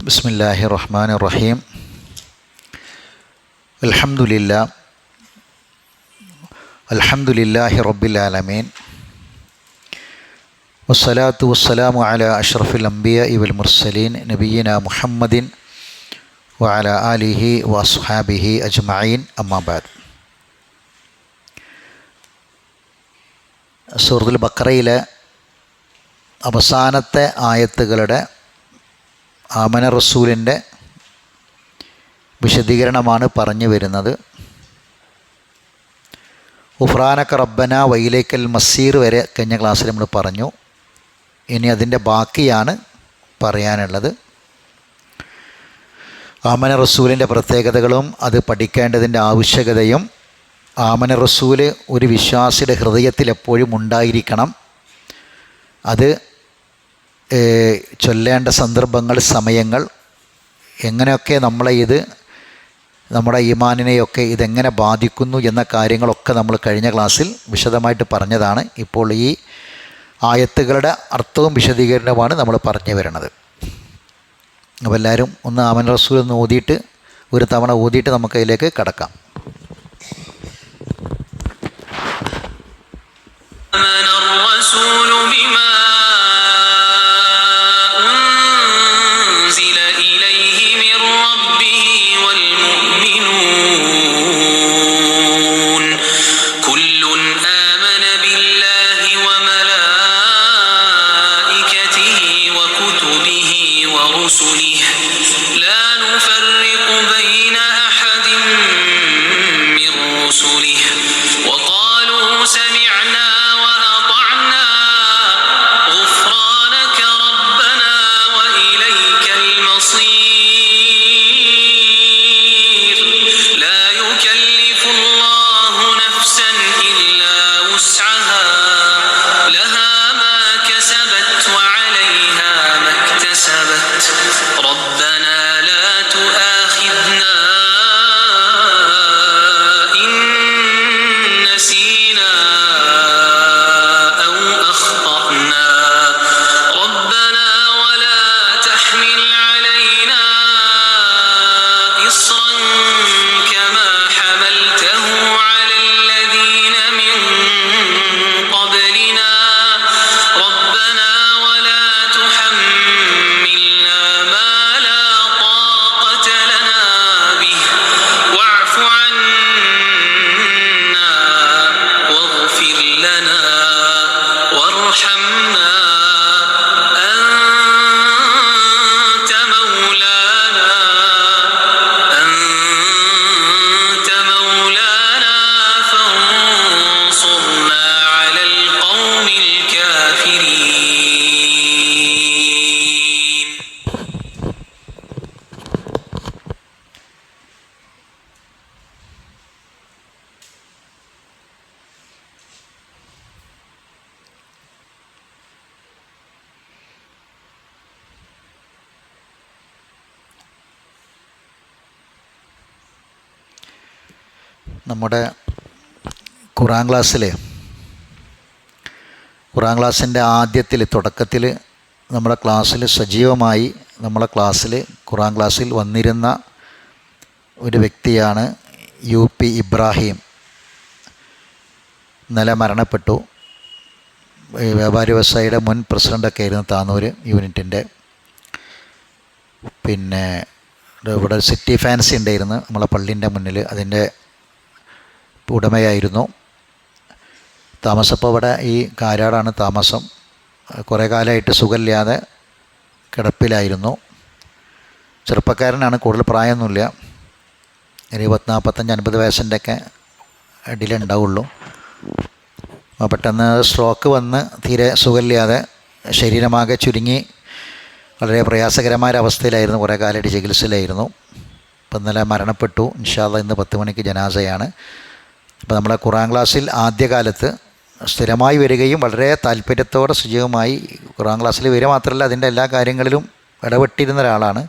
ബിസ്മില്ലാഹിർ റഹ്മാനിർ റഹീം. അൽഹംദുലില്ലാഹി റബ്ബിൽ ആലമീൻ. വസ്സലാത്തു വസ്സലാമു അലാ അഷ്റഫിൽ അംബിയാഇ വൽ മുർസലീൻ നബിയ്യിനാ മുഹമ്മദിൻ വഅലാ ആലിഹി വഅസ്ഹാബിഹി അജ്മഈൻ. അമ്മാ ബഅദ്. സൂറത്തുൽ ബഖറയിലെ അവസാനത്തെ ആയത്തുകളുടെ ആമന റസൂലിൻ്റെ വിശദീകരണമാണ് പറഞ്ഞു വരുന്നത്. ഉഫ്രാനക റബ്ബന വയിലേക്കൽ മസീർ വരെ കഴിഞ്ഞ ക്ലാസ്സിൽ നമ്മൾ പറഞ്ഞു. ഇനി അതിൻ്റെ ബാക്കിയാണ് പറയാനുള്ളത്. ആമന റസൂലിൻ്റെ പ്രത്യേകതകളും അത് പഠിക്കേണ്ടതിൻ്റെ ആവശ്യകതയും, ആമന റസൂല് ഒരു വിശ്വാസിയുടെ ഹൃദയത്തിൽ എപ്പോഴും ഉണ്ടായിരിക്കണം, അത് ചൊല്ലേണ്ട സന്ദർഭങ്ങൾ, സമയങ്ങൾ, എങ്ങനെയൊക്കെ നമ്മുടെ ഈമാനിനെയൊക്കെ ഇതെങ്ങനെ ബാധിക്കുന്നു എന്ന കാര്യങ്ങളൊക്കെ നമ്മൾ കഴിഞ്ഞ ക്ലാസ്സിൽ വിശദമായിട്ട് പറഞ്ഞതാണ്. ഇപ്പോൾ ഈ ആയത്തുകളുടെ അർത്ഥവും വിശദീകരണവുമാണ് നമ്മൾ പറഞ്ഞു വരുന്നത്. അപ്പോൾ എല്ലാവരും ഒന്ന് ആമന റസൂൽ ഒന്ന് ഓതിയിട്ട്, ഒരു തവണ ഓതിയിട്ട് നമുക്ക് അതിലേക്ക് കടക്കാം. നമ്മുടെ ഖുർആൻ ക്ലാസ്സിൻ്റെ തുടക്കത്തിൽ നമ്മുടെ ക്ലാസ്സിൽ സജീവമായി ഖുർആൻ ക്ലാസ്സിൽ വന്നിരുന്ന ഒരു വ്യക്തിയാണ് UP ഇബ്രാഹിം. ഇന്നലെ മരണപ്പെട്ടു. വ്യാപാരി വ്യവസായിയുടെ മുൻ പ്രസിഡൻ്റൊക്കെ ആയിരുന്നു താന്നൂർ യൂണിറ്റിൻ്റെ. പിന്നെ ഇവിടെ സിറ്റി ഫാൻസി ഉണ്ടായിരുന്നു നമ്മളെ പള്ളീൻ്റെ മുന്നിൽ, അതിൻ്റെ ഉടമയായിരുന്നു. താമസപ്പോൾ ഇവിടെ ഈ കാരാടാണ് താമസം. കുറേ കാലമായിട്ട് സുഖമില്ലാതെ കിടപ്പിലായിരുന്നു. ചെറുപ്പക്കാരനാണ്, കൂടുതൽ പ്രായമൊന്നുമില്ല. 40-45-50 വയസ്സിൻ്റെയൊക്കെ ഇടയിലേ ഉണ്ടാവുള്ളൂ. പെട്ടെന്ന് സ്ട്രോക്ക് വന്ന് തീരെ സുഖമില്ലാതെ ശരീരമാകെ ചുരുങ്ങി വളരെ പ്രയാസകരമായൊരവസ്ഥയിലായിരുന്നു. കുറേ കാലമായിട്ട് ചികിത്സയിലായിരുന്നു. ഇപ്പം ഇന്നലെ മരണപ്പെട്ടു. ഇൻഷാ അല്ലാഹ് ഇന്ന് 10 മണിക്ക് ജനാസയാണ്. അപ്പോൾ നമ്മുടെ ഖുർആൻ ക്ലാസ്സിൽ ആദ്യകാലത്ത് സ്ഥിരമായി വരികയും വളരെ താല്പര്യത്തോടെ സജീവമായി ഖുർആൻ ക്ലാസ്സിൽ വരിക മാത്രമല്ല അതിൻ്റെ എല്ലാ കാര്യങ്ങളിലും ഇടപെട്ടിരുന്ന ഒരാളാണ്.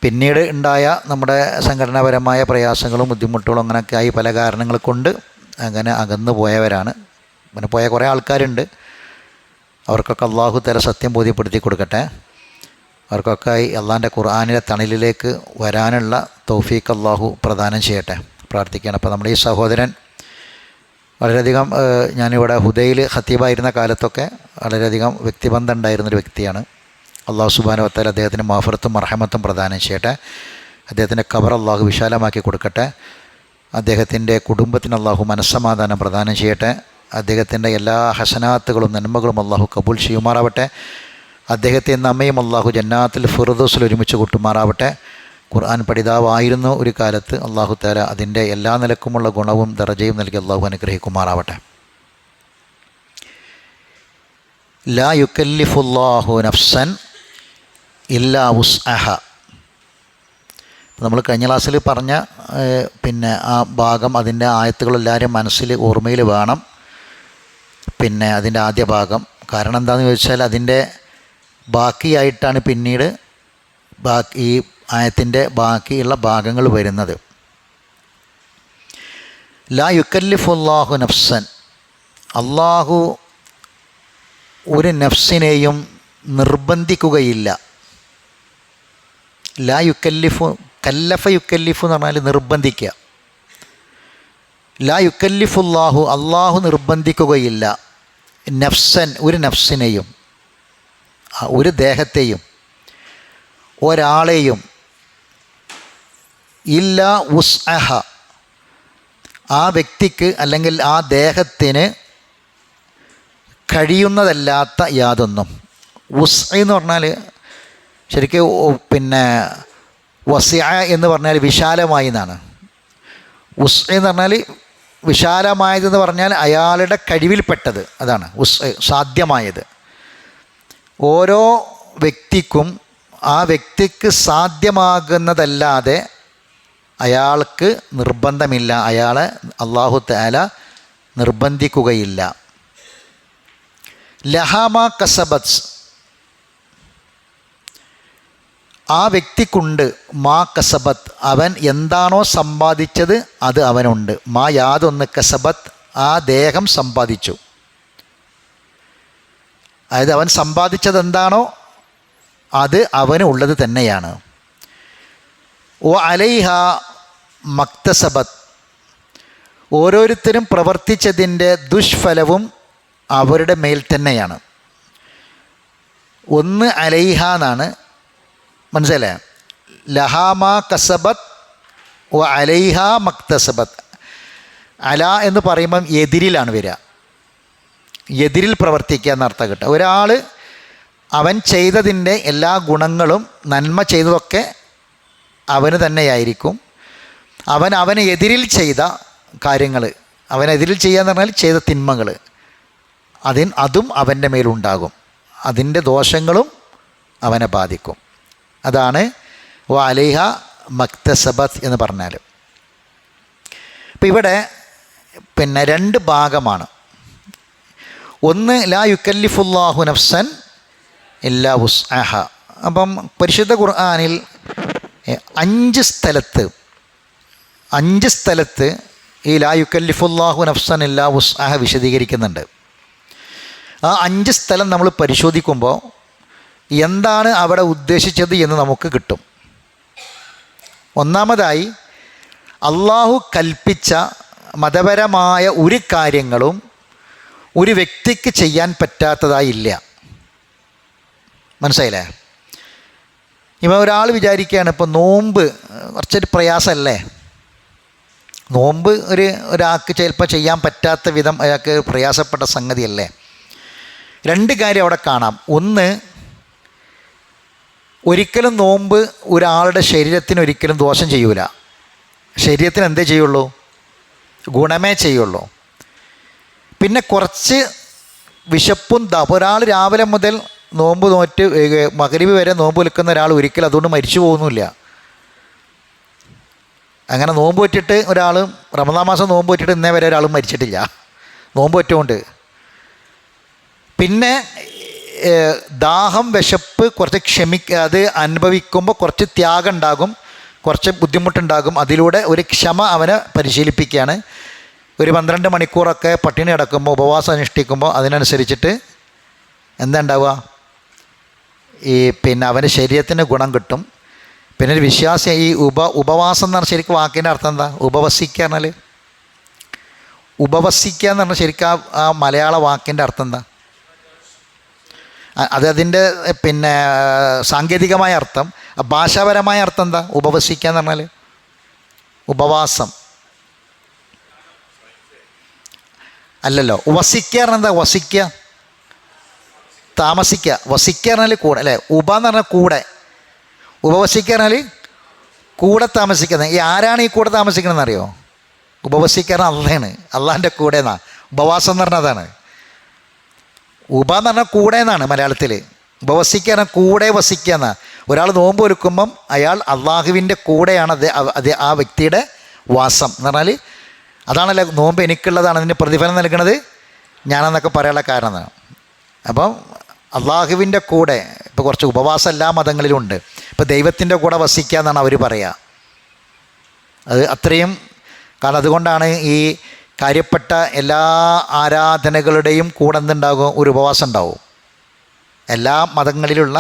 പിന്നീട് ഉണ്ടായ നമ്മുടെ സംഘടനാപരമായ പ്രയാസങ്ങളും ബുദ്ധിമുട്ടുകളും അങ്ങനെയൊക്കെ ആയി പല കാരണങ്ങൾ കൊണ്ട് അങ്ങനെ അകന്നു പോയവരാണ്. അങ്ങനെ പോയ കുറേ ആൾക്കാരുണ്ട്. അവർക്കൊക്കെ അള്ളാഹു തആല സത്യം ബോധ്യപ്പെടുത്തി കൊടുക്കട്ടെ. അവർക്കൊക്കെ അള്ളാഹിൻ്റെ ഖുർആനിലെ തണലിലേക്ക് വരാനുള്ള തൗഫീഖ് അള്ളാഹു പ്രദാനം ചെയ്യട്ടെ, പ്രാർത്ഥിക്കുകയാണ്. അപ്പോൾ നമ്മുടെ ഈ സഹോദരൻ വളരെയധികം, ഞാനിവിടെ ഹുദയിൽ ഖത്തീബായിരുന്ന കാലത്തൊക്കെ വളരെയധികം വ്യക്തിബന്ധം ഉണ്ടായിരുന്നൊരു വ്യക്തിയാണ്. അള്ളാഹു സുബ്ഹാനഹു വ തആല അദ്ദേഹത്തിന് മഗ്ഫിറത്തും മർഹമത്തും പ്രദാനം ചെയ്യട്ടെ. അദ്ദേഹത്തിൻ്റെ ഖബർ അള്ളാഹു വിശാലമാക്കി കൊടുക്കട്ടെ. അദ്ദേഹത്തിൻ്റെ കുടുംബത്തിന് അള്ളാഹു മനസ്സമാധാനം പ്രദാനം ചെയ്യട്ടെ. അദ്ദേഹത്തിൻ്റെ എല്ലാ ഹസനാത്തുകളും നന്മകളും അള്ളാഹു കബൂൽ ചെയ്യുമാറാവട്ടെ. അദ്ദേഹത്തെ നമ്മയും അള്ളാഹു ജന്നാത്തുൽ ഫിർദൗസിൽ ഒരുമിച്ച് കൂട്ടുമാറാവട്ടെ. ഖുർആൻ പഠിതാവായിരുന്നു ഒരു കാലത്ത്. അള്ളാഹു തആല അതിൻ്റെ എല്ലാ നിലക്കുമുള്ള ഗുണവും ദറജയും നൽകി അള്ളാഹു അനുഗ്രഹിക്കുമാറാവട്ടെ. ലാ യുകല്ലിഫുല്ലാഹു നഫ്സൻ ഇല്ലാ വുസ്അഹ. നമ്മൾ കഴിഞ്ഞ ക്ലാസ്സിൽ പറഞ്ഞ ആ ഭാഗം, അതിൻ്റെ ആയത്തുകളെല്ലാവരും മനസ്സിൽ ഓർമ്മയിൽ വേണം. അതിൻ്റെ ആദ്യ ഭാഗം, കാരണം എന്താണെന്ന് ചോദിച്ചാൽ അതിൻ്റെ ബാക്കിയായിട്ടാണ് പിന്നീട് ഈ ആയത്തിൻ്റെ ബാക്കിയുള്ള ഭാഗങ്ങൾ വരുന്നത്. ലാ യുകല്ലിഫുല്ലാഹു നഫ്സൻ, അള്ളാഹു ഒരു നഫ്സിനെയും നിർബന്ധിക്കുകയില്ല. ലാ യുകല്ലിഫു, കല്ലഫ യുക്കല്ലിഫു എന്ന് പറഞ്ഞാൽ നിർബന്ധിക്കുക. ലാ യുക്കല്ലിഫുല്ലാഹു, അള്ളാഹു നിർബന്ധിക്കുകയില്ല. നഫ്സൻ, ഒരു നഫ്സിനെയും, ഒരു ദേഹത്തെയും, ഒരാളെയും, ഇല്ലാ വുസ്അഹ, ആ വ്യക്തിക്ക് അല്ലെങ്കിൽ ആ ദേഹത്തിന് കഴിയുന്നതല്ലാത്ത യാതൊന്നും. വുസ് എന്ന് പറഞ്ഞാൽ ശരിക്കും വസിഅ എന്ന് പറഞ്ഞാൽ വിശാലമായി എന്നാണ്. വുസ് എന്ന് പറഞ്ഞാൽ വിശാലമായതെന്ന് പറഞ്ഞാൽ അയാളുടെ കഴിവിൽപ്പെട്ടത്, അതാണ് വുസ്, സാധ്യമായത്. ഓരോ വ്യക്തിക്കും ആ വ്യക്തിക്ക് സാധ്യമാകുന്നതല്ലാതെ അയാൾക്ക് നിർബന്ധമില്ല, അയാളെ അല്ലാഹു തആല നിർബന്ധിക്കുകയില്ല. ലഹാമ കസബത്ത്, ആ വ്യക്തിക്കുണ്ട്. മാ കസബത്ത്, അവൻ എന്താണോ സമ്പാദിച്ചത് അത് അവനുണ്ട്. മാ യാതൊന്ന് കസബത്ത്, ആ ദേഹം സമ്പാദിച്ചു. അതായത് അവൻ സമ്പാദിച്ചത് എന്താണോ അത് അവന് ഉള്ളത് തന്നെയാണ്. ഓ അലൈഹ മക്തസബത്ത്, ഓരോരുത്തരും പ്രവർത്തിച്ചതിൻ്റെ ദുഷ്ഫലവും അവരുടെ മേൽ തന്നെയാണ്. ഒന്ന് അലൈഹ എന്നാണ്, മനസ്സിലായ? ലഹാമ കസബത്ത് വ അലൈഹ മക്തസബത്ത്. അല എന്ന് പറയുമ്പം എതിരിലാണ് വരിക, എതിരിൽ പ്രവർത്തിക്കുക എന്നർത്ഥം കിട്ടുക. ഒരാൾ അവൻ ചെയ്തതിൻ്റെ എല്ലാ ഗുണങ്ങളും, നന്മ ചെയ്തതൊക്കെ അവന് തന്നെയായിരിക്കും. അവന് എതിരിൽ ചെയ്ത കാര്യങ്ങൾ, അവനെതിരിൽ ചെയ്യുക എന്ന് പറഞ്ഞാൽ ചെയ്ത തിന്മകൾ, അതും അവൻ്റെ മേലുണ്ടാകും. അതിൻ്റെ ദോഷങ്ങളും അവനെ ബാധിക്കും. അതാണ് വ അലൈഹ മക്തസബത്ത് എന്ന് പറഞ്ഞാൽ. ഇപ്പം ഇവിടെ രണ്ട് ഭാഗമാണ്. ഒന്ന് ലാ യുകല്ലിഫുല്ലാഹു നഫ്സൻ ഇല്ലാ വുസ്അഹ. അപ്പം പരിശുദ്ധ ഖുർആനിൽ 5 സ്ഥലത്ത് ഈ ലാ യുകല്ലിഫുല്ലാഹു നഫ്സൻ ഇല്ലാ വുസ്അഹ വിശദീകരിക്കുന്നുണ്ട്. ആ 5 സ്ഥലം നമ്മൾ പരിശോധിക്കുമ്പോൾ എന്താണ് അവിടെ ഉദ്ദേശിച്ചത് എന്ന് നമുക്ക് കിട്ടും. ഒന്നാമതായി, അള്ളാഹു കൽപ്പിച്ച മതപരമായ ഒരു കാര്യങ്ങളും ഒരു വ്യക്തിക്ക് ചെയ്യാൻ പറ്റാത്തതായില്ല. മനസ്സിലായില്ലേ? ഇപ്പം ഒരാൾ വിചാരിക്കുകയാണ്, ഇപ്പോൾ നോമ്പ് കുറച്ചൊരു പ്രയാസമല്ലേ, നോമ്പ് ഒരാൾക്ക് ചിലപ്പോൾ ചെയ്യാൻ പറ്റാത്ത വിധം അയാൾക്ക് പ്രയാസപ്പെട്ട സംഗതിയല്ലേ. 2 കാര്യം അവിടെ കാണാം. ഒന്ന്, ഒരിക്കലും നോമ്പ് ഒരാളുടെ ശരീരത്തിന് ഒരിക്കലും ദോഷം ചെയ്യൂല. ശരീരത്തിന് എന്തേ ചെയ്യുള്ളൂ? ഗുണമേ ചെയ്യുള്ളൂ. പിന്നെ കുറച്ച് വിശപ്പും ഒരാൾ രാവിലെ മുതൽ നോമ്പ് നോറ്റ് മഗ്‌രിബ് വരെ നോമ്പ് നിൽക്കുന്ന ഒരാൾ ഒരിക്കലും അതുകൊണ്ട് മരിച്ചു പോകുന്നില്ല. അങ്ങനെ നോമ്പ് വെച്ചിട്ട് ഒരാൾ റമദാൻ മാസം നോമ്പ് വെച്ചിട്ട് ഇന്നേ വരെ ഒരാളും മരിച്ചിട്ടില്ല നോമ്പ് വെച്ചുകൊണ്ട്. പിന്നെ ദാഹം, വിശപ്പ് കുറച്ച് അത് അനുഭവിക്കുമ്പോൾ കുറച്ച് ത്യാഗം ഉണ്ടാകും, കുറച്ച് ബുദ്ധിമുട്ടുണ്ടാകും. അതിലൂടെ ഒരു ക്ഷമ അവനെ പരിശീലിപ്പിക്കുകയാണ്. ഒരു 12 മണിക്കൂറൊക്കെ പട്ടിണി കിടക്കുമ്പോൾ, ഉപവാസം അനുഷ്ഠിക്കുമ്പോൾ അതിനനുസരിച്ചിട്ട് എന്താ ഉണ്ടാവുക? ഈ പിന്നെ അവൻ്റെ ശരീരത്തിന് ഗുണം കിട്ടും. പിന്നെ ഒരു വിശ്വാസി ഈ ഉപവാസം എന്ന് പറഞ്ഞാൽ ശരിക്കും വാക്കിൻ്റെ അർത്ഥം എന്താ? ഉപവസിക്കുക പറഞ്ഞാൽ, ഉപവസിക്കുക എന്ന് പറഞ്ഞാൽ ശരിക്കും ആ മലയാള വാക്കിൻ്റെ അർത്ഥം എന്താ? അതിൻ്റെ പിന്നെ സാങ്കേതികമായ അർത്ഥം, ഭാഷാപരമായ അർത്ഥം എന്താ ഉപവസിക്കുക എന്ന് പറഞ്ഞാൽ? ഉപവാസം അല്ലല്ലോ. വസിക്കുക പറഞ്ഞാൽ എന്താ? വസിക്കുക, താമസിക്കുക. വസിക്കുക പറഞ്ഞാൽ കൂടെ അല്ലേ? ഉപ എന്ന് പറഞ്ഞാൽ കൂടെ, ഉപവസിക്കുക പറഞ്ഞാൽ കൂടെ താമസിക്കുന്നത്. ഈ ആരാണ് ഈ കൂടെ താമസിക്കണമെന്ന് അറിയോ? ഉപവസിക്കുക പറഞ്ഞാൽ അള്ളയാണ്, അള്ളാൻ്റെ കൂടെ എന്നാ ഉപവാസം എന്ന് പറഞ്ഞാൽ അതാണ്. ഉപ എന്ന് പറഞ്ഞാൽ കൂടെ എന്നാണ് മലയാളത്തിൽ. ഉപവസിക്കുക പറഞ്ഞാൽ കൂടെ വസിക്കുക എന്നാ. ഒരാൾ നോമ്പ് ഒരുക്കുമ്പം അയാൾ അള്ളാഹുവിൻ്റെ കൂടെയാണ് അത് ആ വ്യക്തിയുടെ വാസം എന്ന് പറഞ്ഞാൽ അതാണല്ലോ നോമ്പ് എനിക്കുള്ളതാണ്, അതിന് പ്രതിഫലം നൽകുന്നത് ഞാനെന്നൊക്കെ പറയാനുള്ള കാരണം എന്നാണ്. അപ്പം അള്ളാഹുവിൻ്റെ കൂടെ ഇപ്പോൾ കുറച്ച് ഉപവാസം എല്ലാ മതങ്ങളിലുണ്ട്. ഇപ്പോൾ ദൈവത്തിൻ്റെ കൂടെ വസിക്കുക എന്നാണ് അവർ പറയുക. അത് അത്രയും കാരണം അതുകൊണ്ടാണ് ഈ കാര്യപ്പെട്ട എല്ലാ ആരാധനകളുടെയും കൂടെ എന്തുണ്ടാകും? ഒരു ഉപവാസം ഉണ്ടാവും. എല്ലാ മതങ്ങളിലുള്ള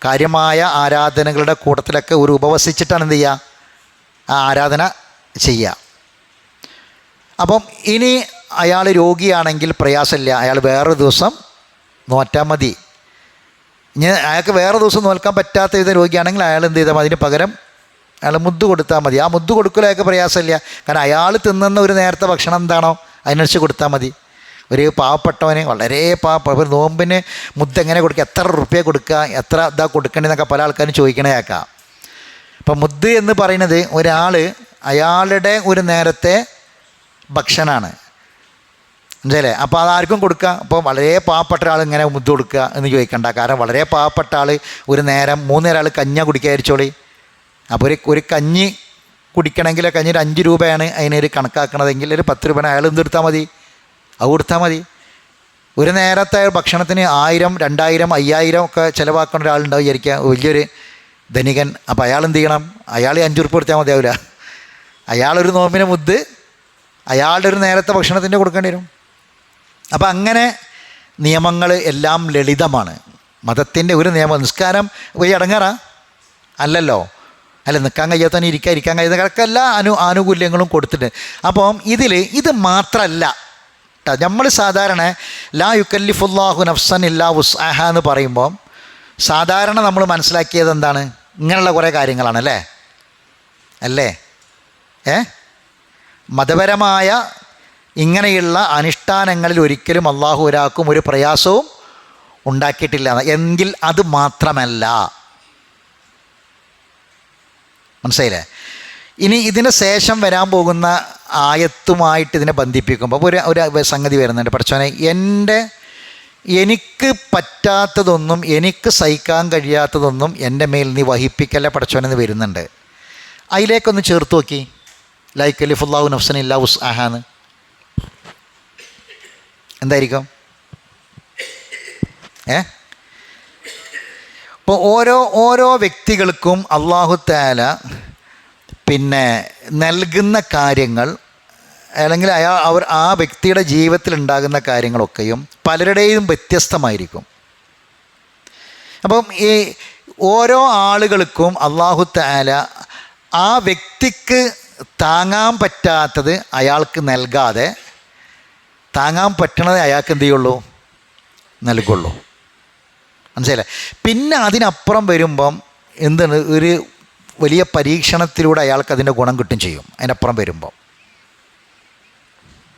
കാര്യമായ ആരാധനകളുടെ കൂട്ടത്തിലൊക്കെ ഒരു ഉപവസിച്ചിട്ടാണ് എന്ത് ചെയ്യുക? ആ ആരാധന ചെയ്യുക. അപ്പം ഇനി അയാൾ രോഗിയാണെങ്കിൽ പ്രയാസമില്ല, അയാൾ വേറൊരു ദിവസം നോറ്റാൽ മതി. ഇനി അയാൾക്ക് വേറെ ദിവസം നോൽക്കാൻ പറ്റാത്ത വിധ രോഗിയാണെങ്കിൽ അയാൾ എന്ത് ചെയ്താൽ മതി? അതിന് പകരം അയാൾ മുദ്ദ് കൊടുത്താൽ മതി. ആ മുദ്ദ് കൊടുക്കലും അയാൾക്ക് പ്രയാസമില്ല. കാരണം അയാൾ തിന്നുന്ന ഒരു നേരത്തെ ഭക്ഷണം എന്താണോ അതിനനുസരിച്ച് കൊടുത്താൽ മതി. ഒരു പാവപ്പെട്ടവന് വളരെ ഒരു നോമ്പിന് മുദ്ദ് എങ്ങനെ കൊടുക്കുക, എത്ര റുപ്യ കൊടുക്കുക, എത്ര ഇതാ കൊടുക്കേണ്ടതെന്നൊക്കെ പല ആൾക്കാരും ചോദിക്കണേക്കാം. അപ്പം മുദ്ദ് എന്ന് പറയുന്നത് ഒരാൾ അയാളുടെ ഒരു നേരത്തെ ഭക്ഷണമാണ്, മനസ്സിലല്ലേ? അപ്പോൾ അതാർക്കും കൊടുക്കുക. അപ്പോൾ വളരെ പാവപ്പെട്ട ആൾ ഇങ്ങനെ മുദ്ദ് കൊടുക്കുക എന്ന് ചോദിക്കണ്ട. കാരണം വളരെ പാവപ്പെട്ട ആൾ ഒരു നേരം 3 നേരം ആൾ കഞ്ഞ കുടിക്കാതിരിച്ചോളി. അപ്പോൾ ഒരു കഞ്ഞി കുടിക്കണമെങ്കിൽ കഞ്ഞി ഒരു 5 രൂപയാണ് അതിനൊരു കണക്കാക്കണതെങ്കിൽ ഒരു 10 രൂപയാണ് അയാൾ എന്തെടുത്താൽ മതി? അത് കൊടുത്താൽ മതി. ഒരു നേരത്തെ ഭക്ഷണത്തിന് 1000, 2000, 5000 ഒക്കെ ചിലവാക്കുന്ന ഒരാളുണ്ടാവും വിചാരിക്കുക, വലിയൊരു ധനികൻ. അപ്പോൾ അയാൾ എന്ത് ചെയ്യണം? അയാൾ 5 രൂപ കൊടുത്താൽ മതിയാവില്ല. അയാളൊരു നോമ്പിന് മുദ്ദ് അയാളുടെ ഒരു നേരത്തെ ഭക്ഷണത്തിൻ്റെ കൊടുക്കേണ്ടി വരും. അപ്പം അങ്ങനെ നിയമങ്ങൾ എല്ലാം ലളിതമാണ്. മതത്തിൻ്റെ ഒരു നിയമം, നിസ്കാരം പോയി അടങ്ങാറാ അല്ലല്ലോ, അല്ല നിൽക്കാൻ കഴിയാത്തവന് ഇരിക്കാൻ കഴിയുന്ന എല്ലാ ആനുകൂല്യങ്ങളും കൊടുത്തിട്ട്. അപ്പം ഇത് മാത്രമല്ല കേട്ടോ. നമ്മൾ സാധാരണ ലാ യുക്കല്ലിഫുല്ലാഹു നഫ്സൻ ഇല്ലാ വുസ്അഹ എന്ന് പറയുമ്പം സാധാരണ നമ്മൾ മനസ്സിലാക്കിയത് എന്താണ്? ഇങ്ങനെയുള്ള കുറേ കാര്യങ്ങളാണ് അല്ലേ? മതപരമായ ഇങ്ങനെയുള്ള അനുഷ്ഠാനങ്ങളിൽ ഒരിക്കലും അള്ളാഹു ഒരാൾക്കും ഒരു പ്രയാസവും ഉണ്ടാക്കിയിട്ടില്ല. എങ്കിൽ അത് മാത്രമല്ല, മനസ്സിലായില്ലേ? ഇനി ഇതിന് ശേഷം വരാൻ പോകുന്ന ആയത്തുമായിട്ട് ഇതിനെ ബന്ധിപ്പിക്കുമ്പോൾ ഒരു സംഗതി വരുന്നുണ്ട്. പഠിച്ചോനെ, എനിക്ക് പറ്റാത്തതൊന്നും എനിക്ക് സഹിക്കാൻ കഴിയാത്തതൊന്നും എൻ്റെ മേൽ നീ വഹിപ്പിക്കല്ല പഠിച്ചോനെന്ന് വരുന്നുണ്ട്. അതിലേക്കൊന്ന് ചേർത്ത് നോക്കി. ലാ യുക്കല്ലിഫുല്ലാഹു നഫ്സൻ ഇല്ലാ വുസ്അഹ എന്ന് എന്തായിരിക്കും? ഇപ്പോൾ ഓരോ വ്യക്തികൾക്കും അല്ലാഹു തആല നൽകുന്ന കാര്യങ്ങൾ അല്ലെങ്കിൽ ആ വ്യക്തിയുടെ ജീവിതത്തിൽ ഉണ്ടാകുന്ന കാര്യങ്ങളൊക്കെയും പലരുടെയും വ്യത്യസ്തമായിരിക്കും. അപ്പം ഈ ഓരോ ആളുകൾക്കും അല്ലാഹു തആല ആ വ്യക്തിക്ക് താങ്ങാൻ പറ്റാത്തത് അയാൾക്ക് നൽകാതെ താങ്ങാൻ പറ്റണത് അയാൾക്ക് എന്ത് ചെയ്യുള്ളൂ? നൽകുള്ളൂ. മനസ്സിലായില്ലേ? പിന്നെ അതിനപ്പുറം വരുമ്പം എന്താണ്? ഒരു വലിയ പരീക്ഷണത്തിലൂടെ അയാൾക്ക് അതിൻ്റെ ഗുണം കിട്ടും ചെയ്യും. അതിനപ്പുറം വരുമ്പം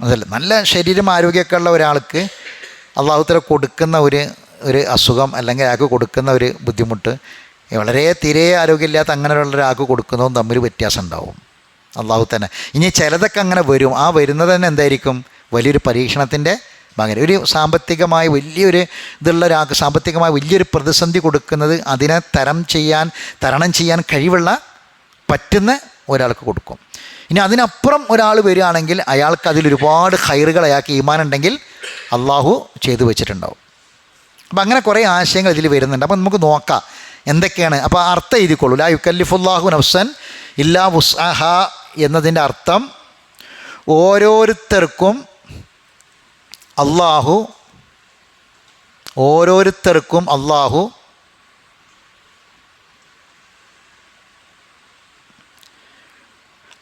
അതല്ല, നല്ല ശരീരം ആരോഗ്യമൊക്കെ ഉള്ള ഒരാൾക്ക് അല്ലാഹു തആല കൊടുക്കുന്ന ഒരു അസുഖം അല്ലെങ്കിൽ അയാൾക്ക് കൊടുക്കുന്ന ഒരു ബുദ്ധിമുട്ട് വളരെ തീരെ ആരോഗ്യമില്ലാത്ത അങ്ങനെയുള്ള ഒരാൾക്ക് കൊടുക്കുന്നതും തമ്മിൽ വ്യത്യാസം ഉണ്ടാവും. അല്ലാഹു തന്നെ ഇനി ചിലതൊക്കെ അങ്ങനെ വരും. ആ വരുന്നത് തന്നെ എന്തായിരിക്കും? വലിയൊരു പരീക്ഷണത്തിൻ്റെ ഭാഗം. ഒരു സാമ്പത്തികമായി വലിയൊരു ഇതുള്ള ഒരാൾക്ക് സാമ്പത്തികമായി വലിയൊരു പ്രതിസന്ധി കൊടുക്കുന്നത് അതിനെ തരണം ചെയ്യാൻ കഴിവുള്ള പറ്റുന്ന ഒരാൾക്ക് കൊടുക്കും. ഇനി അതിനപ്പുറം ഒരാൾ വരികയാണെങ്കിൽ അയാൾക്ക് അതിലൊരുപാട് ഖൈറുകൾ അയാൾക്ക് ഈമാൻ ഉണ്ടെങ്കിൽ അള്ളാഹു ചെയ്തു വെച്ചിട്ടുണ്ടാവും. അപ്പം അങ്ങനെ കുറേ ആശയങ്ങൾ ഇതിൽ വരുന്നുണ്ട്. അപ്പം നമുക്ക് നോക്കാം എന്തൊക്കെയാണ്. അപ്പോൾ അർത്ഥം എഴുതിക്കൊള്ളൂ. ലാ യുക്കല്ലിഫുല്ലാഹു നഫ്സൻ ഇല്ലാ വുസ്അഹ എന്നതിൻ്റെ അർത്ഥം ഓരോരുത്തർക്കും അള്ളാഹു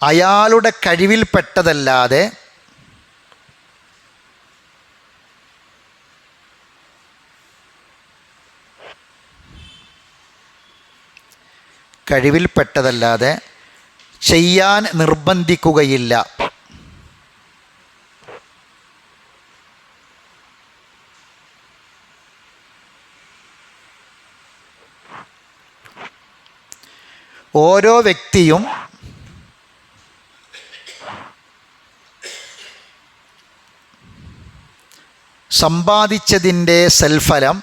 അയാളുടെ കഴിവിൽപ്പെട്ടതല്ലാതെ ചെയ്യാൻ നിർബന്ധിക്കുകയില്ല. ഓരോ വ്യക്തിയും സമ്പാദിച്ചതിൻ്റെ സൽഫലം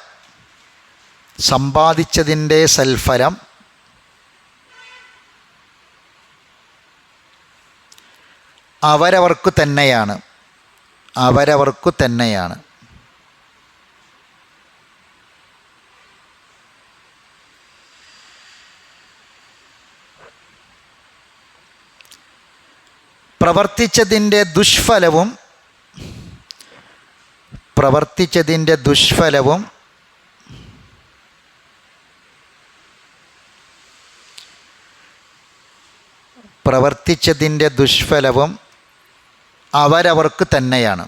അവരവർക്കു തന്നെയാണ്. പ്രവർത്തിച്ചതിൻ്റെ ദുഷ്ഫലവും അവരവർക്ക് തന്നെയാണ്.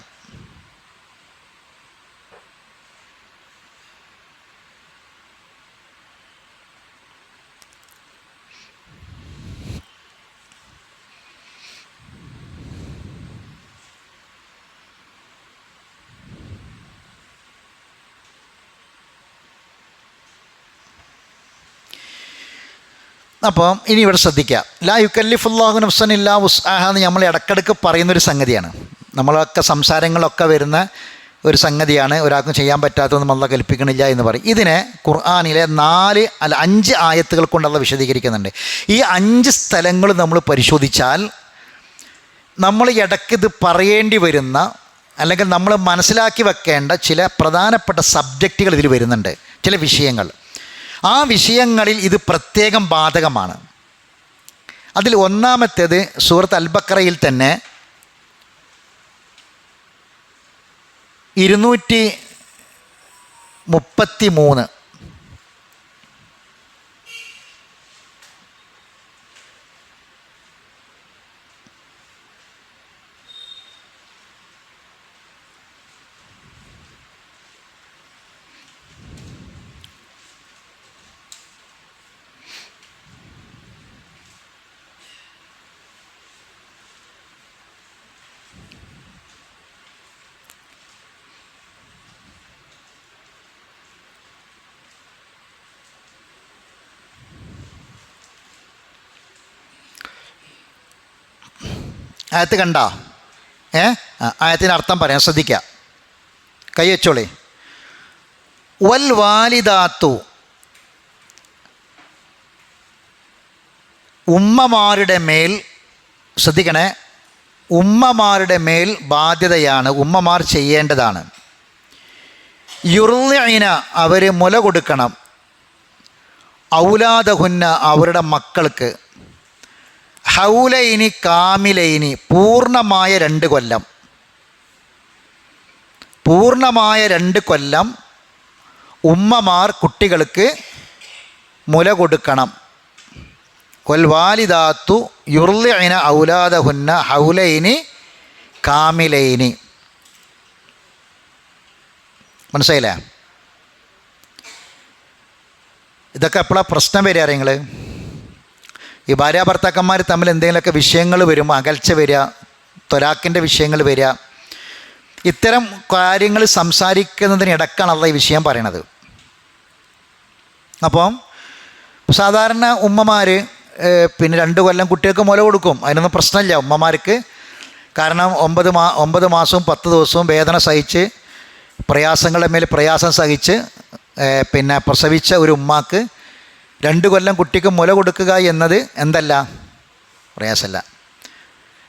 അപ്പോൾ ഇനി ഇവിടെ ശ്രദ്ധിക്കുക. ലാ യുക്കല്ലിഫുല്ലാഹു നഫ്സൻ ഇല്ലാ വുസ്അഹ എന്ന് നമ്മൾ ഇടയ്ക്കിടയ്ക്ക് പറയുന്നൊരു സംഗതിയാണ്. നമ്മളൊക്കെ സംസാരങ്ങളൊക്കെ വരുന്ന ഒരു സംഗതിയാണ്. ഒരാൾക്കും ചെയ്യാൻ പറ്റാത്തതൊന്നും അല്ലാഹ് കൽപ്പിക്കണില്ല എന്ന് പറയും. ഇതിനെ ഖുർആനിലെ 5 ആയത്തുകൾ കൊണ്ടുള്ള വിശദീകരിക്കുന്നുണ്ട്. ഈ 5 സ്ഥലങ്ങൾ നമ്മൾ പരിശോധിച്ചാൽ നമ്മൾ ഇടയ്ക്കിത് പറയേണ്ടി വരുന്ന അല്ലെങ്കിൽ നമ്മൾ മനസ്സിലാക്കി വെക്കേണ്ട ചില പ്രധാനപ്പെട്ട സബ്ജക്റ്റുകൾ ഇതിൽ വരുന്നുണ്ട്, ചില വിഷയങ്ങൾ. ആ വിഷയങ്ങളിൽ ഇത് പ്രത്യേകം ബാധകമാണ്. അതിൽ ഒന്നാമത്തേത് സൂറത്ത് അൽ-ബഖറയിൽ തന്നെ 233 ആയത്ത് കണ്ട ആയത്തിൻ്റെ അർത്ഥം പറയാം, ശ്രദ്ധിക്കുക, കൈ വെച്ചോളേ. വൽ വാലിദാത്തു, ഉമ്മമാരുടെ മേൽ, ശ്രദ്ധിക്കണേ, ഉമ്മമാരുടെ മേൽ ബാധ്യതയാണ്, ഉമ്മമാർ ചെയ്യേണ്ടതാണ്. യുർളിഅന, അവർ മുല കൊടുക്കണം, ഔലാദഹുന്ന, അവരുടെ മക്കൾക്ക്, ഹൗലൈനി കാമിലൈനി, പൂർണ്ണമായ 2 കൊല്ലം, പൂർണ്ണമായ 2 കൊല്ലം ഉമ്മമാർ കുട്ടികൾക്ക് മുല കൊടുക്കണം. വൽ വാലിദാത്തു യുർളിഅന ഔലാദഹുന്ന ഹൗലൈനി കാമിലൈനി. മനസ്സിലായില്ലേ? ഇതൊക്കെ എപ്പോഴാണ് പ്രശ്നം വരിക നിങ്ങൾ? ഈ ഭാര്യാഭർത്താക്കന്മാർ തമ്മിൽ എന്തെങ്കിലുമൊക്കെ വിഷയങ്ങൾ വരും, അകൽച്ച വരിക, ത്വലാഖിൻ്റെ വിഷയങ്ങൾ വരിക, ഇത്തരം കാര്യങ്ങൾ സംസാരിക്കുന്നതിനിടക്കാണ് അള്ളാഹ് ഈ വിഷയം പറയണത്. അപ്പം സാധാരണ ഉമ്മമാർ പിന്നെ 2 കൊല്ലം കുട്ടികൾക്ക് മുല കൊടുക്കും, അതിനൊന്നും പ്രശ്നമില്ല ഉമ്മമാർക്ക്. കാരണം 9 മാസവും 10 ദിവസവും വേദന സഹിച്ച്, പ്രയാസങ്ങളുടെ മേൽ പ്രയാസം സഹിച്ച് പിന്നെ പ്രസവിച്ച ഒരു ഉമ്മാക്ക് 2 കൊല്ലം കുട്ടിക്ക് മുല കൊടുക്കുക എന്നത് എന്തല്ല, പ്രയാസമല്ല.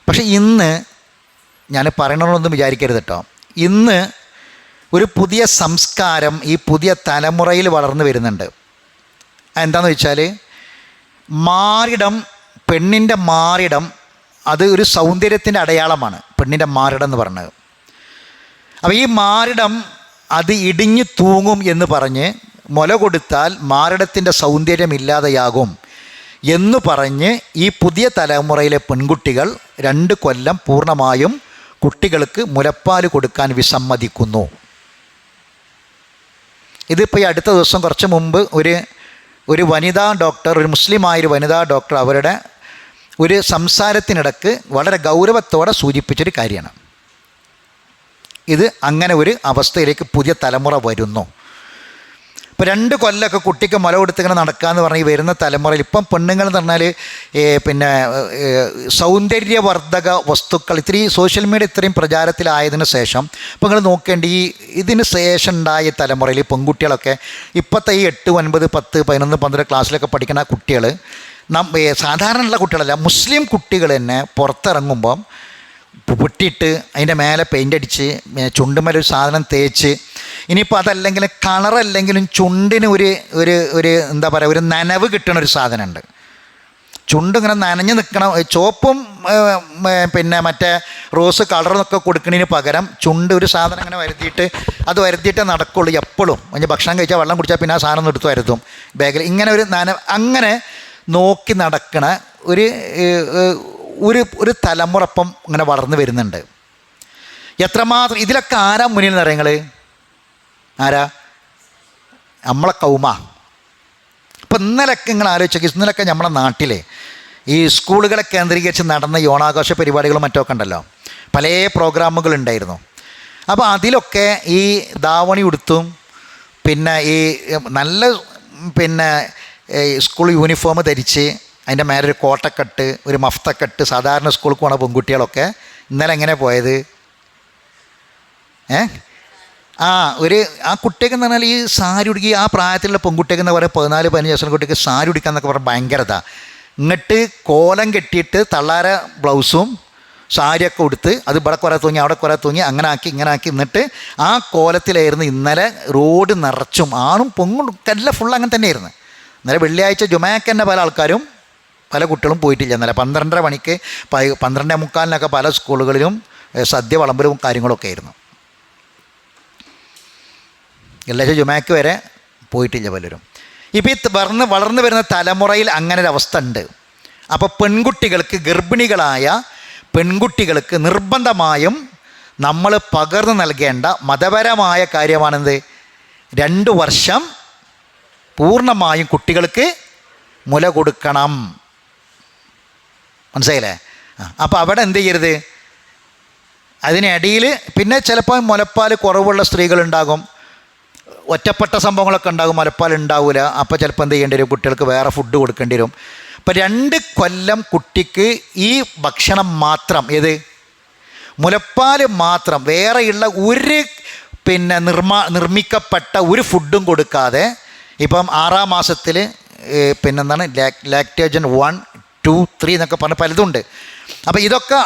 പക്ഷെ ഇന്ന് ഞാൻ പറയണമെന്നൊന്നും വിചാരിക്കരുത് കേട്ടോ. ഇന്ന് ഒരു പുതിയ സംസ്കാരം ഈ പുതിയ തലമുറയിൽ വളർന്നു വരുന്നുണ്ട്. എന്താണെന്ന് വെച്ചാൽ മാറിടം, പെണ്ണിൻ്റെ മാറിടം, അത് ഒരു സൗന്ദര്യത്തിൻ്റെ അടയാളമാണ് പെണ്ണിൻ്റെ മാറിടം എന്ന് പറഞ്ഞത്. അപ്പോൾ ഈ മാറിടം അത് ഇടിഞ്ഞു തൂങ്ങും എന്ന് പറഞ്ഞ് മുല കൊടുത്താൽ മാറിടത്തിൻ്റെ സൗന്ദര്യം ഇല്ലാതെയാകും എന്ന് പറഞ്ഞ് ഈ പുതിയ തലമുറയിലെ പെൺകുട്ടികൾ 2 കൊല്ലം പൂർണ്ണമായും കുട്ടികൾക്ക് മുലപ്പാൽ കൊടുക്കാൻ വിസമ്മതിക്കുന്നു. ഇതിപ്പോൾ ഈ അടുത്ത ദിവസം കുറച്ച് മുമ്പ് ഒരു വനിതാ ഡോക്ടർ, ഒരു മുസ്ലിമായൊരു വനിതാ ഡോക്ടർ അവരുടെ ഒരു സംസാരത്തിനിടക്ക് വളരെ ഗൗരവത്തോടെ സൂചിപ്പിച്ചൊരു കാര്യമാണ്. ഇത് അങ്ങനെ ഒരു അവസ്ഥയിലേക്ക് പുതിയ തലമുറ വരുന്നു. ഇപ്പോൾ 2 കൊല്ലമൊക്കെ കുട്ടിക്ക് മുല കൊടുത്തിങ്ങനെ നടക്കാമെന്ന് പറഞ്ഞ് വരുന്ന തലമുറയിൽ ഇപ്പം പെണ്ണുങ്ങൾ എന്ന് പറഞ്ഞാൽ പിന്നെ സൗന്ദര്യവർദ്ധക വസ്തുക്കൾ സോഷ്യൽ മീഡിയ ഇത്രയും പ്രചാരത്തിലായതിനു ശേഷം ഇപ്പോൾ നിങ്ങൾ നോക്കേണ്ട ഇതിന് ശേഷം ഉണ്ടായ തലമുറയിൽ പെൺകുട്ടികളൊക്കെ ഇപ്പോഴത്തെ ഈ 8, 9, 10, 11, 12 ക്ലാസ്സിലൊക്കെ പഠിക്കുന്ന കുട്ടികൾ സാധാരണയുള്ള കുട്ടികളല്ല, മുസ്ലിം കുട്ടികൾ തന്നെ പുറത്തിറങ്ങുമ്പം പൊട്ടിയിട്ട് അതിൻ്റെ മേലെ പെയിൻ്റ് അടിച്ച് ചുണ്ടുമേലൊരു സാധനം തേച്ച്, ഇനിയിപ്പോൾ അതല്ലെങ്കിൽ കളറല്ലെങ്കിലും ചുണ്ടിന് ഒരു എന്താ പറയുക, ഒരു നനവ് കിട്ടണൊരു സാധനമുണ്ട്. ചുണ്ടിങ്ങനെ നനഞ്ഞ് നിൽക്കണം. ചുവപ്പും പിന്നെ മറ്റേ റോസ് കളറൊക്കെ കൊടുക്കുന്നതിന് പകരം ചുണ്ട് ഒരു സാധനം ഇങ്ങനെ വരുത്തിയിട്ടേ നടക്കുള്ളൂ എപ്പോഴും. അതിന് ഭക്ഷണം കഴിച്ചാൽ വെള്ളം കുടിച്ചാൽ പിന്നെ ആ സാധനം ഒന്ന് എടുത്ത് വരുത്തും ബാഗിൽ. ഇങ്ങനെ ഒരു അങ്ങനെ നോക്കി നടക്കണ ഒരു തലമുറ ഇപ്പം ഇങ്ങനെ വളർന്നു വരുന്നുണ്ട്. എത്രമാത്രം ഇതിലൊക്കെ ആരാ മുന്നിൽ നിന്ന് അറിയങ്ങൾ? ആരാ? നമ്മളെ കൗമ. ഇപ്പം ഇന്നലൊക്കെ നിങ്ങൾ ആലോചിച്ചേക്ക്, ഇന്നലൊക്കെ നമ്മളെ നാട്ടിലെ ഈ സ്കൂളുകളെ കേന്ദ്രീകരിച്ച് നടന്ന ഈ ഓണാഘോഷ പരിപാടികളും മറ്റൊക്കെ ഉണ്ടല്ലോ, പല പ്രോഗ്രാമുകളുണ്ടായിരുന്നു. അപ്പോൾ അതിലൊക്കെ ഈ ധാവണി ഉടുത്തും പിന്നെ ഈ നല്ല പിന്നെ സ്കൂൾ യൂണിഫോം ധരിച്ച് അതിൻ്റെ മേലൊരു കോട്ടക്കെട്ട്, ഒരു മഫ്തക്കെട്ട്, സാധാരണ സ്കൂളിൽ പോണ പെൺകുട്ടികളൊക്കെ ഇന്നലെ എങ്ങനെ പോയത്? ആ കുട്ടിയൊക്കെ എന്ന് പറഞ്ഞാൽ ഈ സാരി ഉടുക്കി, ആ പ്രായത്തിലുള്ള പെൺകുട്ടിയൊക്കെ എന്ന് പറയുക 14, 15 വയസ്സുള്ള കുട്ടിക്ക് സാരി ഉടുക്കുക എന്നൊക്കെ പറഞ്ഞാൽ ഭയങ്കരത. ഇങ്ങോട്ട് കോലം കെട്ടിയിട്ട് തള്ളാര ബ്ലൗസും സാരിയൊക്കെ ഉടുത്ത് അത് ഇവിടെ കുറേ തൂങ്ങി അവിടെ കുറേ തൂങ്ങി അങ്ങനെ ആക്കി ഇങ്ങനെ ആക്കി, എന്നിട്ട് ആ കോലത്തിലായിരുന്നു ഇന്നലെ റോഡ് നിറച്ചും ആണും പെണ്ണും എല്ലാം ഫുൾ അങ്ങനെ തന്നെയായിരുന്നു. ഇന്നലെ വെള്ളിയാഴ്ച ജുമാക്ക് തന്നെ പല ആൾക്കാരും പല കുട്ടികളും പോയിട്ടില്ല. ഇന്നലെ 12:30 മണിക്ക് 12:45 പല സ്കൂളുകളിലും സദ്യ വിളമ്പലും കാര്യങ്ങളൊക്കെ ആയിരുന്നു. വെള്ളിയാഴ്ച ജുമാക്ക് വരെ പോയിട്ടില്ല പലരും. ഇപ്പോൾ ഈ വളർന്നു വരുന്ന തലമുറയിൽ അങ്ങനെ ഒരു അവസ്ഥ ഉണ്ട്. അപ്പോൾ പെൺകുട്ടികൾക്ക്, ഗർഭിണികളായ പെൺകുട്ടികൾക്ക് നിർബന്ധമായും നമ്മൾ പകർന്നു നൽകേണ്ട മതപരമായ കാര്യമാണെന്ത്? 2 വർഷം പൂർണ്ണമായും കുട്ടികൾക്ക് മുല കൊടുക്കണം. മനസ്സിലായില്ലേ? അപ്പോൾ അവിടെ എന്ത് ചെയ്യരുത്? അതിനിടയിൽ പിന്നെ ചിലപ്പോൾ മുലപ്പാൽ കുറവുള്ള സ്ത്രീകളുണ്ടാകും, ഒറ്റപ്പെട്ട സംഭവങ്ങളൊക്കെ ഉണ്ടാകും, മുലപ്പാൽ ഉണ്ടാവില്ല. അപ്പോൾ ചിലപ്പോൾ എന്ത് ചെയ്യേണ്ടി വരും? കുട്ടികൾക്ക് വേറെ ഫുഡ് കൊടുക്കേണ്ടി വരും. അപ്പോൾ 2 കൊല്ലം കുട്ടിക്ക് ഈ ഭക്ഷണം മാത്രം, ഏത് മുലപ്പാൽ മാത്രം, വേറെയുള്ള ഒരു പിന്നെ നിർമ്മിക്കപ്പെട്ട ഒരു ഫുഡും കൊടുക്കാതെ, ഇപ്പം 6-ാം മാസത്തിൽ പിന്നെന്താണ് ലാക്ടേജൻ 1, 2, 3 എന്നൊക്കെ പറഞ്ഞ പലതുണ്ട്. അപ്പോൾ ഇതൊക്കെ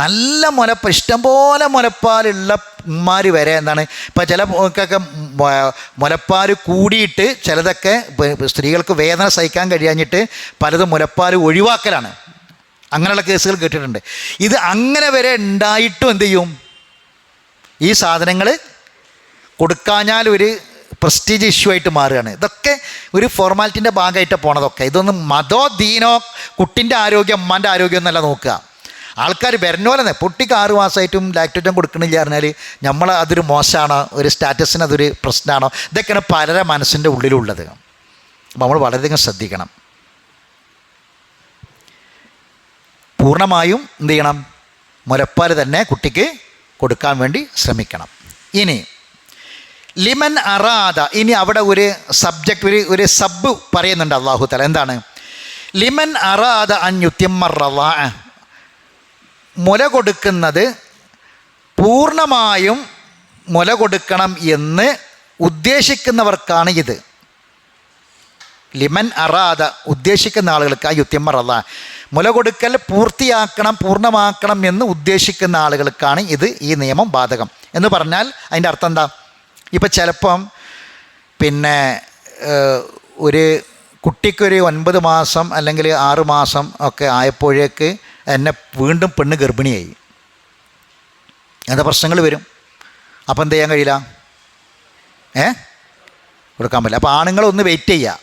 നല്ല ഇഷ്ടംപോലെ മുലപ്പാലുള്ള ഉമ്മാർ വരെ എന്താണ്, ഇപ്പോൾ ചിലക്കൊക്കെ മുലപ്പാൽ കൂടിയിട്ട് ചിലതൊക്കെ സ്ത്രീകൾക്ക് വേദന സഹിക്കാൻ കഴിയാഞ്ഞിട്ട് പലതും മുലപ്പാൽ ഒഴിവാക്കലാണ്. അങ്ങനെയുള്ള കേസുകൾ കേട്ടിട്ടുണ്ട്. ഇത് അങ്ങനെ വരെ ഉണ്ടായിട്ടും എന്ത് ചെയ്യും? ഈ സാധനങ്ങൾ കൊടുക്കാഞ്ഞാൽ ഒരു പ്രസ്റ്റീജ് ഇഷ്യൂ ആയിട്ട് മാറുകയാണ്. ഇതൊക്കെ ഒരു ഫോർമാലിറ്റിൻ്റെ ഭാഗമായിട്ട് പോണതൊക്കെ. ഇതൊന്നും മതോ ദീനോ കുട്ടിൻ്റെ ആരോഗ്യം ഉമ്മാൻ്റെ ആരോഗ്യം എന്നല്ല നോക്കുക. ആൾക്കാർ വരണോലെന്നെ പൊട്ടിക്ക് 6 മാസമായിട്ടും ലാക്ടേജൻ കൊടുക്കണില്ല പറഞ്ഞാൽ നമ്മൾ അതൊരു മോശമാണോ, ഒരു സ്റ്റാറ്റസിന് അതൊരു പ്രശ്നമാണോ? ഇതൊക്കെയാണ് പലരുടെ മനസ്സിൻ്റെ ഉള്ളിലുള്ളത്. അപ്പോൾ നമ്മൾ വളരെയധികം ശ്രദ്ധിക്കണം. പൂർണ്ണമായും എന്ത് ചെയ്യണം? മുലപ്പാൽ തന്നെ കുട്ടിക്ക് കൊടുക്കാൻ വേണ്ടി ശ്രമിക്കണം. ഇനി ലിമൻ അറാദ, ഇനി അവിടെ ഒരു സബ്ജക്റ്റ്, ഒരു സബ് പറയുന്നുണ്ട് അല്ലാഹു തആല. എന്താണ്? ലിമൻ അറാദ അൻ യുത്തിമ്മ റളാഅ, മുല കൊടുക്കുന്നത് പൂർണ്ണമായും മുല കൊടുക്കണം എന്ന് ഉദ്ദേശിക്കുന്നവർക്കാണ് ഇത്. ലിമൻ അറാദ, ഉദ്ദേശിക്കുന്ന ആളുകൾക്ക്, ആ യുത്തിമ്മ റളാഅ, മുല കൊടുക്കൽ പൂർത്തിയാക്കണം, പൂർണ്ണമാക്കണം എന്ന് ഉദ്ദേശിക്കുന്ന ആളുകൾക്കാണ് ഈ നിയമം ബാധകം. എന്ന് പറഞ്ഞാൽ അതിൻ്റെ അർത്ഥം എന്താ? ഇപ്പം ചിലപ്പം പിന്നെ ഒരു കുട്ടിക്കൊരു 9 മാസം അല്ലെങ്കിൽ 6 മാസം ഒക്കെ ആയപ്പോഴേക്ക് എന്നെ വീണ്ടും പെണ്ണ് ഗർഭിണിയായി, അങ്ങനത്തെ പ്രശ്നങ്ങൾ വരും. അപ്പോൾ എന്ത് ചെയ്യാൻ കഴിയില്ല? കൊടുക്കാൻ പറ്റില്ല. അപ്പോൾ ആണുങ്ങളൊന്ന് വെയിറ്റ് ചെയ്യുക.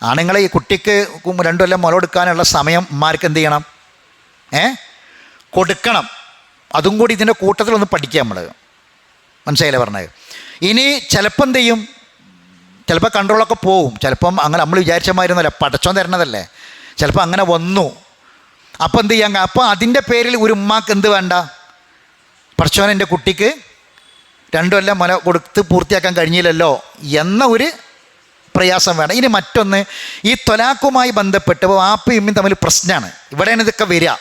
ആണുങ്ങൾ ഈ കുട്ടിക്ക് 2 കൊല്ലം മുല കൊടുക്കാനുള്ള സമയം ഉമ്മാർക്ക് എന്ത് ചെയ്യണം? കൊടുക്കണം. അതും കൂടി ഇതിൻ്റെ കൂട്ടത്തിലൊന്ന് പഠിക്കുക നമ്മൾ. മനസ്സിലായില്ലേ പറഞ്ഞത്? ഇനി ചിലപ്പോൾ എന്ത് ചെയ്യും, ചിലപ്പോൾ കൺട്രോളൊക്കെ പോവും. ചിലപ്പം അങ്ങനെ നമ്മൾ വിചാരിച്ചമായിരുന്നല്ല, പടച്ചോൻ തരണതല്ലേ, ചിലപ്പോൾ അങ്ങനെ വന്നു. അപ്പോൾ എന്ത് ചെയ്യാം? അപ്പോൾ അതിൻ്റെ പേരിൽ ഒരു ഉമ്മാക്ക് എന്ത് വേണ്ട? പടച്ചോൻ എൻ്റെ കുട്ടിക്ക് 2 കൊല്ലം മുല കൊടുത്ത് പൂർത്തിയാക്കാൻ കഴിഞ്ഞില്ലല്ലോ എന്ന ഒരു പ്രയാസം വേണം. ഇനി മറ്റൊന്ന്, ഈ ത്വലാഖുമായി ബന്ധപ്പെട്ട് വാപ്പയും ഉമ്മയും തമ്മിൽ പ്രശ്നമാണ്. ഇവിടെയാണ് ഇതൊക്കെ വരിക.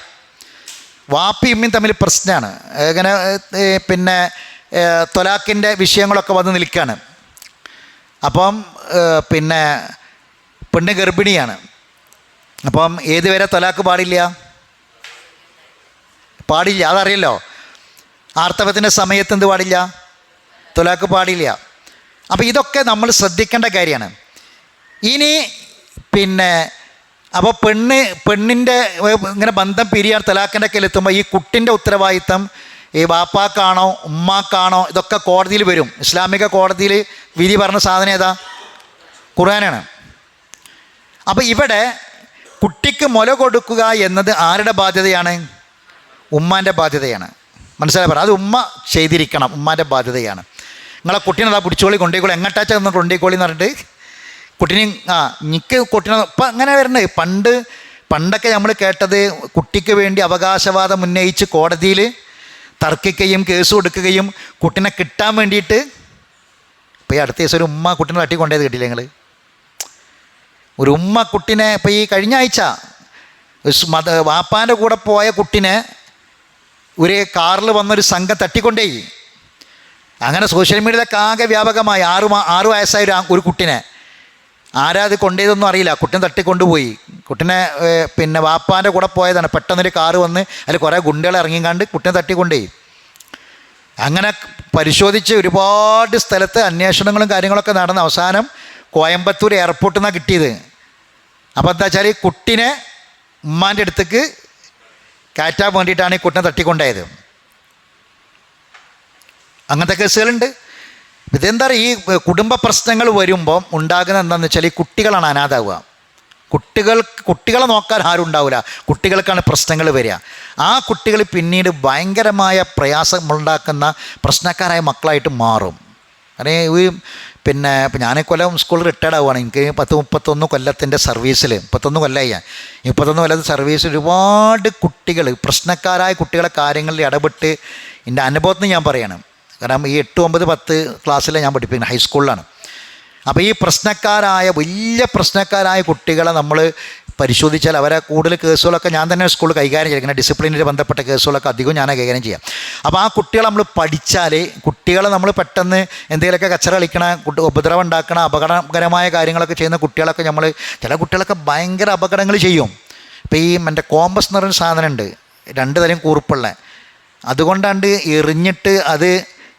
വാപ്പയും ഉമ്മയും തമ്മിൽ പ്രശ്നമാണ്. ഇങ്ങനെ പിന്നെ ത്വലാഖിൻ്റെ വിഷയങ്ങളൊക്കെ വന്ന് നിൽക്കുകയാണ്. അപ്പം പിന്നെ പെണ്ണ് ഗർഭിണിയാണ്. അപ്പം ഏതുവരെ ത്വലാഖ് പാടില്ല? അതറിയല്ലോ. ആർത്തവത്തിൻ്റെ സമയത്ത് എന്ത് പാടില്ല? ത്വലാഖ് പാടില്ല. അപ്പോൾ ഇതൊക്കെ നമ്മൾ ശ്രദ്ധിക്കേണ്ട കാര്യമാണ്. ഇനി പിന്നെ അപ്പോൾ പെണ്ണിൻ്റെ ഇങ്ങനെ ബന്ധം പിരിയാൻ ത്വലാഖിൻ്റെ കയ്യിൽ എത്തുമ്പോൾ ഈ കുട്ടിൻ്റെ ഉത്തരവാദിത്തം ഈ വാപ്പാക്കാണോ ഉമ്മാക്കാണോ? ഇതൊക്കെ കോടതിയിൽ വരും. ഇസ്ലാമിക കോടതിയിൽ വിധി പറഞ്ഞ സാധനം ഏതാ? ഖുർആനാണ്. അപ്പോൾ ഇവിടെ കുട്ടിക്ക് മുല കൊടുക്കുക എന്നത് ആരുടെ ബാധ്യതയാണ്? ഉമ്മാൻ്റെ ബാധ്യതയാണ്. മനസ്സിലായി പറ, അത് ഉമ്മ ചെയ്തിരിക്കണം, ഉമ്മാൻ്റെ ബാധ്യതയാണ്. നിങ്ങളെ കുട്ടീനെ അതാ പിടിച്ചോളി, കൊണ്ടേക്കോളി, എങ്ങോട്ടാച്ചാൽ ഒന്ന് കൊണ്ടേക്കോളി എന്ന് പറഞ്ഞിട്ട് കുട്ടീനെ എനിക്ക് കുട്ടീനെ ഇപ്പം അങ്ങനെ വരണേ. പണ്ടൊക്കെ നമ്മൾ കേട്ടത് കുട്ടിക്ക് വേണ്ടി അവകാശവാദം ഉന്നയിച്ച് കോടതിയിൽ തർക്കിക്കുകയും കേസ് കൊടുക്കുകയും കുട്ടീനെ കിട്ടാൻ വേണ്ടിയിട്ട്. ഇപ്പോൾ ഈ അടുത്ത ദിവസം ഒരു ഉമ്മ കുട്ടീനെ തട്ടി കൊണ്ടേത് കേട്ടില്ലേ നിങ്ങൾ? ഒരു ഉമ്മ കുട്ടീനെ ഇപ്പോൾ ഈ കഴിഞ്ഞ ആഴ്ച വാപ്പാൻ്റെ കൂടെ പോയ കുട്ടീനെ ഒരു കാറിൽ വന്നൊരു സംഘം തട്ടിക്കൊണ്ടേ. അങ്ങനെ സോഷ്യൽ മീഡിയയിലൊക്കെ ആകെ വ്യാപകമായി. 6 വയസ്സായ ഒരു കുട്ടീനെ ആരാ അത് കൊണ്ടുപോയതൊന്നും അറിയില്ല. കുട്ടീനെ തട്ടിക്കൊണ്ടുപോയി. കുട്ടീനെ പിന്നെ വാപ്പാൻ്റെ കൂടെ പോയതാണ്. പെട്ടെന്നൊരു കാറ് വന്ന് അതിൽ കുറേ ഗുണ്ടകൾ ഇറങ്ങിക്കാണ്ട് കുട്ടീനെ തട്ടിക്കൊണ്ടുപോയി. അങ്ങനെ പരിശോധിച്ച് ഒരുപാട് സ്ഥലത്ത് അന്വേഷണങ്ങളും കാര്യങ്ങളൊക്കെ നടന്ന് അവസാനം കോയമ്പത്തൂർ എയർപോർട്ടിൽ നിന്നാണ് കിട്ടിയത്. അപ്പോൾ എന്താ വെച്ചാൽ ഈ കുട്ടീനെ ഉമ്മാൻ്റെ അടുത്തേക്ക് കയറ്റാൻ വേണ്ടിയിട്ടാണ് ഈ കുട്ടീനെ തട്ടിക്കൊണ്ടായത്. അങ്ങനത്തെ കേസുകളുണ്ട്. ഇതെന്താ പറയുക, ഈ കുടുംബ പ്രശ്നങ്ങൾ വരുമ്പം ഉണ്ടാകുന്ന എന്താണെന്ന് വെച്ചാൽ ഈ കുട്ടികളാണ് അനാഥാവുക. കുട്ടികളെ നോക്കാൻ ആരും ഉണ്ടാവില്ല. കുട്ടികൾക്കാണ് പ്രശ്നങ്ങൾ വരിക. ആ കുട്ടികൾ പിന്നീട് ഭയങ്കരമായ പ്രയാസമുണ്ടാക്കുന്ന പ്രശ്നക്കാരായ മക്കളായിട്ട് മാറും. അല്ലെങ്കിൽ ഈ പിന്നെ ഞാൻ കൊല്ലം സ്കൂളിൽ റിട്ടയർഡ് ആവുകയാണ്. എനിക്ക് 31 കൊല്ലത്തിൻ്റെ സർവീസിൽ 31 കൊല്ലമായി. 31 കൊല്ലത്തെ സർവീസിൽ ഒരുപാട് കുട്ടികൾ, പ്രശ്നക്കാരായ കുട്ടികളെ കാര്യങ്ങളിൽ ഇടപെട്ട് എൻ്റെ അനുഭവത്തിൽ ഞാൻ പറയണം. കാരണം ഈ 8, 9, 10 ക്ലാസ്സിൽ ഞാൻ പഠിപ്പിക്കുന്നത്, ഹൈസ്കൂളിലാണ്. അപ്പോൾ ഈ വലിയ പ്രശ്നക്കാരായ കുട്ടികളെ നമ്മൾ പരിശോധിച്ചാൽ അവരെ കൂടുതൽ കേസുകളൊക്കെ ഞാൻ തന്നെ സ്കൂളിൽ കൈകാര്യം ചെയ്യും. ഇങ്ങനെ ഡിസിപ്ലിനിൽ ബന്ധപ്പെട്ട കേസുകളൊക്കെ അധികം ഞാൻ കൈകാര്യം ചെയ്യാം. അപ്പോൾ ആ കുട്ടികളെ നമ്മൾ പഠിച്ചാൽ, കുട്ടികളെ നമ്മൾ പെട്ടെന്ന് എന്തെങ്കിലുമൊക്കെ കച്ചറ കളിക്കണ, ഉപദ്രവം ഉണ്ടാക്കണ, അപകടകരമായ കാര്യങ്ങളൊക്കെ ചെയ്യുന്ന കുട്ടികളൊക്കെ ചില കുട്ടികളൊക്കെ ഭയങ്കര അപകടങ്ങൾ ചെയ്യും. ഇപ്പോൾ ഈ എൻ്റെ കോമ്പസ് എന്ന് പറയുന്ന സാധനമുണ്ട്, 2 തരം കൂർപ്പുള്ള. അതുകൊണ്ടാണ്ട് എറിഞ്ഞിട്ട് അത്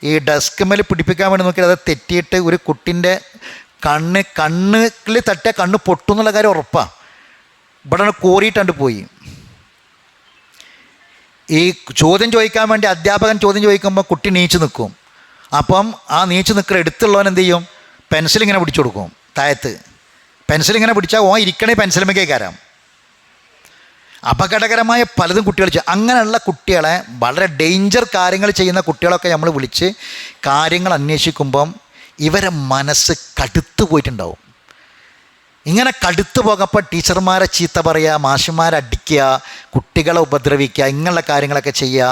ഈ ഡെസ്ക് മേൽ പിടിപ്പിക്കാൻ വേണ്ടി നോക്കിയാൽ അത് തെറ്റിയിട്ട് ഒരു കുട്ടിൻ്റെ കണ്ണിൽ തട്ടിയ കണ്ണ് പൊട്ടും എന്നുള്ള കാര്യം ഉറപ്പാണ്. ഇവിടെ കോറിയിട്ടാണ്ട് പോയി. ഈ ചോദ്യം ചോദിക്കാൻ വേണ്ടി അധ്യാപകൻ ചോദ്യം ചോദിക്കുമ്പോൾ കുട്ടി നീച്ച് നിൽക്കും. അപ്പം ആ നീച്ച് നിൽക്കുന്ന എടുത്തുള്ളവൻ എന്ത് ചെയ്യും? പെൻസിലിങ്ങനെ പിടിച്ചു കൊടുക്കും താഴത്ത്. പെൻസിലിങ്ങനെ പിടിച്ചാൽ ഇരിക്കണേ പെൻസിലുമൊക്കെ കയറാം. അപകടകരമായ പലതും കുട്ടികൾ ചെയ്യും. അങ്ങനെയുള്ള കുട്ടികളെ, വളരെ ഡേഞ്ചർ കാര്യങ്ങൾ ചെയ്യുന്ന കുട്ടികളൊക്കെ നമ്മൾ വിളിച്ച് കാര്യങ്ങൾ അന്വേഷിക്കുമ്പം ഇവരെ മനസ്സ് കടുത്തു പോയിട്ടുണ്ടാവും. ഇങ്ങനെ കടുത്തു പോകപ്പോൾ ടീച്ചർമാരെ ചീത്ത പറയുക, മാഷന്മാരെ അടിക്കുക, കുട്ടികളെ ഉപദ്രവിക്കുക, ഇങ്ങനെയുള്ള കാര്യങ്ങളൊക്കെ ചെയ്യുക.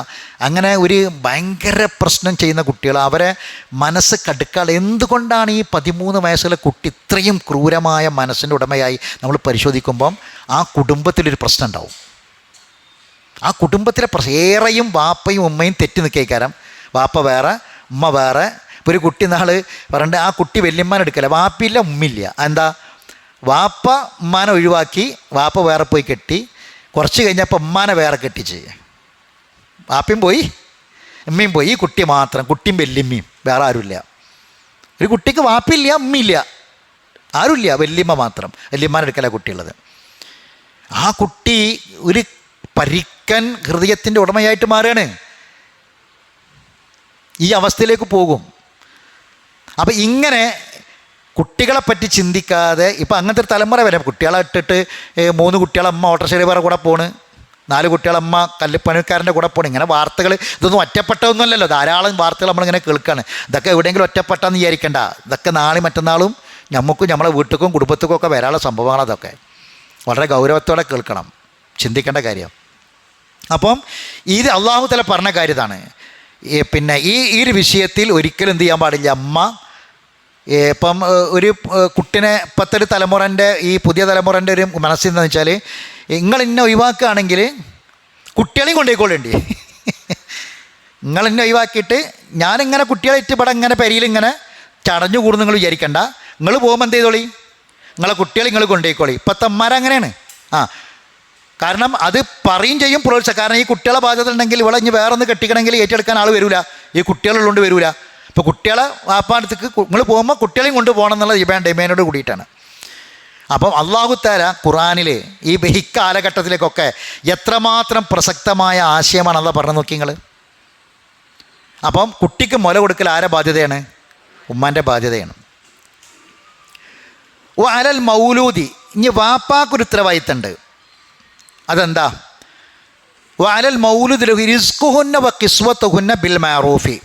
അങ്ങനെ ഒരു ഭയങ്കര പ്രശ്നം ചെയ്യുന്ന കുട്ടികൾ, അവരെ മനസ്സ് കടുക്കാതെ. എന്തുകൊണ്ടാണ് ഈ 13 വയസ്സുള്ള കുട്ടി ഇത്രയും ക്രൂരമായ മനസ്സിൻ്റെ ഉടമയായി നമ്മൾ പരിശോധിക്കുമ്പം ആ കുടുംബത്തിലൊരു പ്രശ്നം ഉണ്ടാവും. ആ കുടുംബത്തിലെ ഏറെയും വാപ്പയും ഉമ്മയും തെറ്റി നിൽക്കേക്കാരം. വാപ്പ വേറെ, ഉമ്മ വേറെ. ഇപ്പോൾ ഒരു കുട്ടി നാൾ പറഞ്ഞിട്ട് ആ കുട്ടി വല്യമ്മാനെ എടുക്കല, വാപ്പില്ല ഉമ്മില്ല. എന്താ? വാപ്പ ഉമ്മാനെ ഒഴിവാക്കി, വാപ്പ വേറെ പോയി കെട്ടി. കുറച്ച് കഴിഞ്ഞപ്പോൾ ഉമ്മാനെ വേറെ കെട്ടിച്ച്, വാപ്പയും പോയി ഉമ്മയും പോയി. ഈ കുട്ടി മാത്രം, കുട്ടിയും വല്യമ്മയും, വേറെ ആരുമില്ല. ഒരു കുട്ടിക്ക് വാപ്പില്ല ഉമ്മയില്ല, ആരുമില്ല, വല്യമ്മ മാത്രം. വല്യമ്മാനെ എടുക്കല കുട്ടിയുള്ളത്. ആ കുട്ടി ഒരു പരിക്കൻ ഹൃദയത്തിൻ്റെ ഉടമയായിട്ട് മാറുകയാണ്. ഈ അവസ്ഥയിലേക്ക് പോകും. അപ്പം ഇങ്ങനെ കുട്ടികളെ പറ്റി ചിന്തിക്കാതെ ഇപ്പം അങ്ങനത്തെ ഒരു തലമുറ വരാം. കുട്ടികളെ ഇട്ടിട്ട് 3 കുട്ടികളമ്മ ഓട്ടോറിക്ഷയിൽ വേറെ കൂടെ പോണ്, 4 കുട്ടികളമ്മ കല്ലുപ്പണിക്കാരൻ്റെ കൂടെ പോണ്. ഇങ്ങനെ വാർത്തകൾ ഇതൊന്നും ഒറ്റപ്പെട്ടതൊന്നുമല്ലല്ലോ, ധാരാളം വാർത്തകൾ നമ്മളിങ്ങനെ കേൾക്കുകയാണ്. ഇതൊക്കെ എവിടെയെങ്കിലും ഒറ്റപ്പെട്ടെന്ന് വിചാരിക്കേണ്ട. ഇതൊക്കെ നാളെയും മറ്റന്നാളും നമുക്കും നമ്മളെ വീട്ടിലും കുടുംബത്തിനും ഒക്കെ വരാനുള്ള സംഭവമാണ്. അതൊക്കെ വളരെ ഗൗരവത്തോടെ കേൾക്കണം, ചിന്തിക്കേണ്ട കാര്യം. അപ്പം ഇത് അള്ളാഹു തആല പറഞ്ഞ കാര്യമാണ്. പിന്നെ ഈ ഒരു വിഷയത്തിൽ ഒരിക്കലും എന്ത് ചെയ്യാൻ പാടില്ല. അമ്മ ഇപ്പം ഒരു കുട്ടിനെ ഇപ്പോഴത്തെ തലമുറൻ്റെ ഈ പുതിയ തലമുറൻ്റെ ഒരു മനസ്സെന്ന് വെച്ചാൽ, നിങ്ങൾ ഇന്നെ ഒഴിവാക്കുകയാണെങ്കിൽ കുട്ടികളെയും കൊണ്ടുപോയിക്കൊള്ളേണ്ടി. നിങ്ങൾ ഇന്നെ ഒഴിവാക്കിയിട്ട് ഞാനിങ്ങനെ കുട്ടികളായിട്ട് ഇവിടെ ഇങ്ങനെ പെരിയിലിങ്ങനെ ചടഞ്ഞു കൂടുന്നു നിങ്ങൾ വിചാരിക്കണ്ട. നിങ്ങൾ പോകുമ്പോൾ എന്ത് ചെയ്തോളി, നിങ്ങളെ കുട്ടികളെ നിങ്ങൾ കൊണ്ടുപോയിക്കോളി. ഇപ്പോഴത്തെ അമ്മമാരങ്ങനെയാണ്. കാരണം അത് പറയും ചെയ്യും, പ്രോത്സാഹനം. കാരണം ഈ കുട്ടികളെ ബാധ്യത ഉണ്ടെങ്കിൽ ഇവിടെ ഇനി വേറെ ഒന്ന് കെട്ടിക്കണമെങ്കിൽ ഏറ്റെടുക്കാൻ ആൾ വരില്ല, ഈ കുട്ടികളുള്ളതുകൊണ്ട് വരില്ല. ഇപ്പോൾ കുട്ടികളെ വാപ്പാടത്തേക്ക് നിങ്ങൾ പോകുമ്പോൾ കുട്ടികളെയും കൊണ്ട് പോകണം എന്നുള്ള ഡിമാൻഡോട് കൂടിയിട്ടാണ്. അപ്പം അല്ലാഹു തആല ഖുർആനിൽ ഈ കാലഘട്ടത്തിലേക്കൊക്കെ എത്രമാത്രം പ്രസക്തമായ ആശയമാണ് അള്ളാഹ് പറഞ്ഞു നോക്കി നിങ്ങൾ. അപ്പം കുട്ടിക്ക് മുല കൊടുക്കൽ ആരെ ബാധ്യതയാണ്? ഉമ്മാൻ്റെ ബാധ്യതയാണ്. ഓ അലൽ മൗലൂദി, ഇനി വാപ്പാക്കൊരു ഉത്തരവാദിത്തമുണ്ട്. അതെന്താ? ഓ അലൽ മൗലൂദി റിസ്ഖുഹുന്ന വ കിസ്വത്തുഹുന്ന ബിൽ മഅറൂഫി,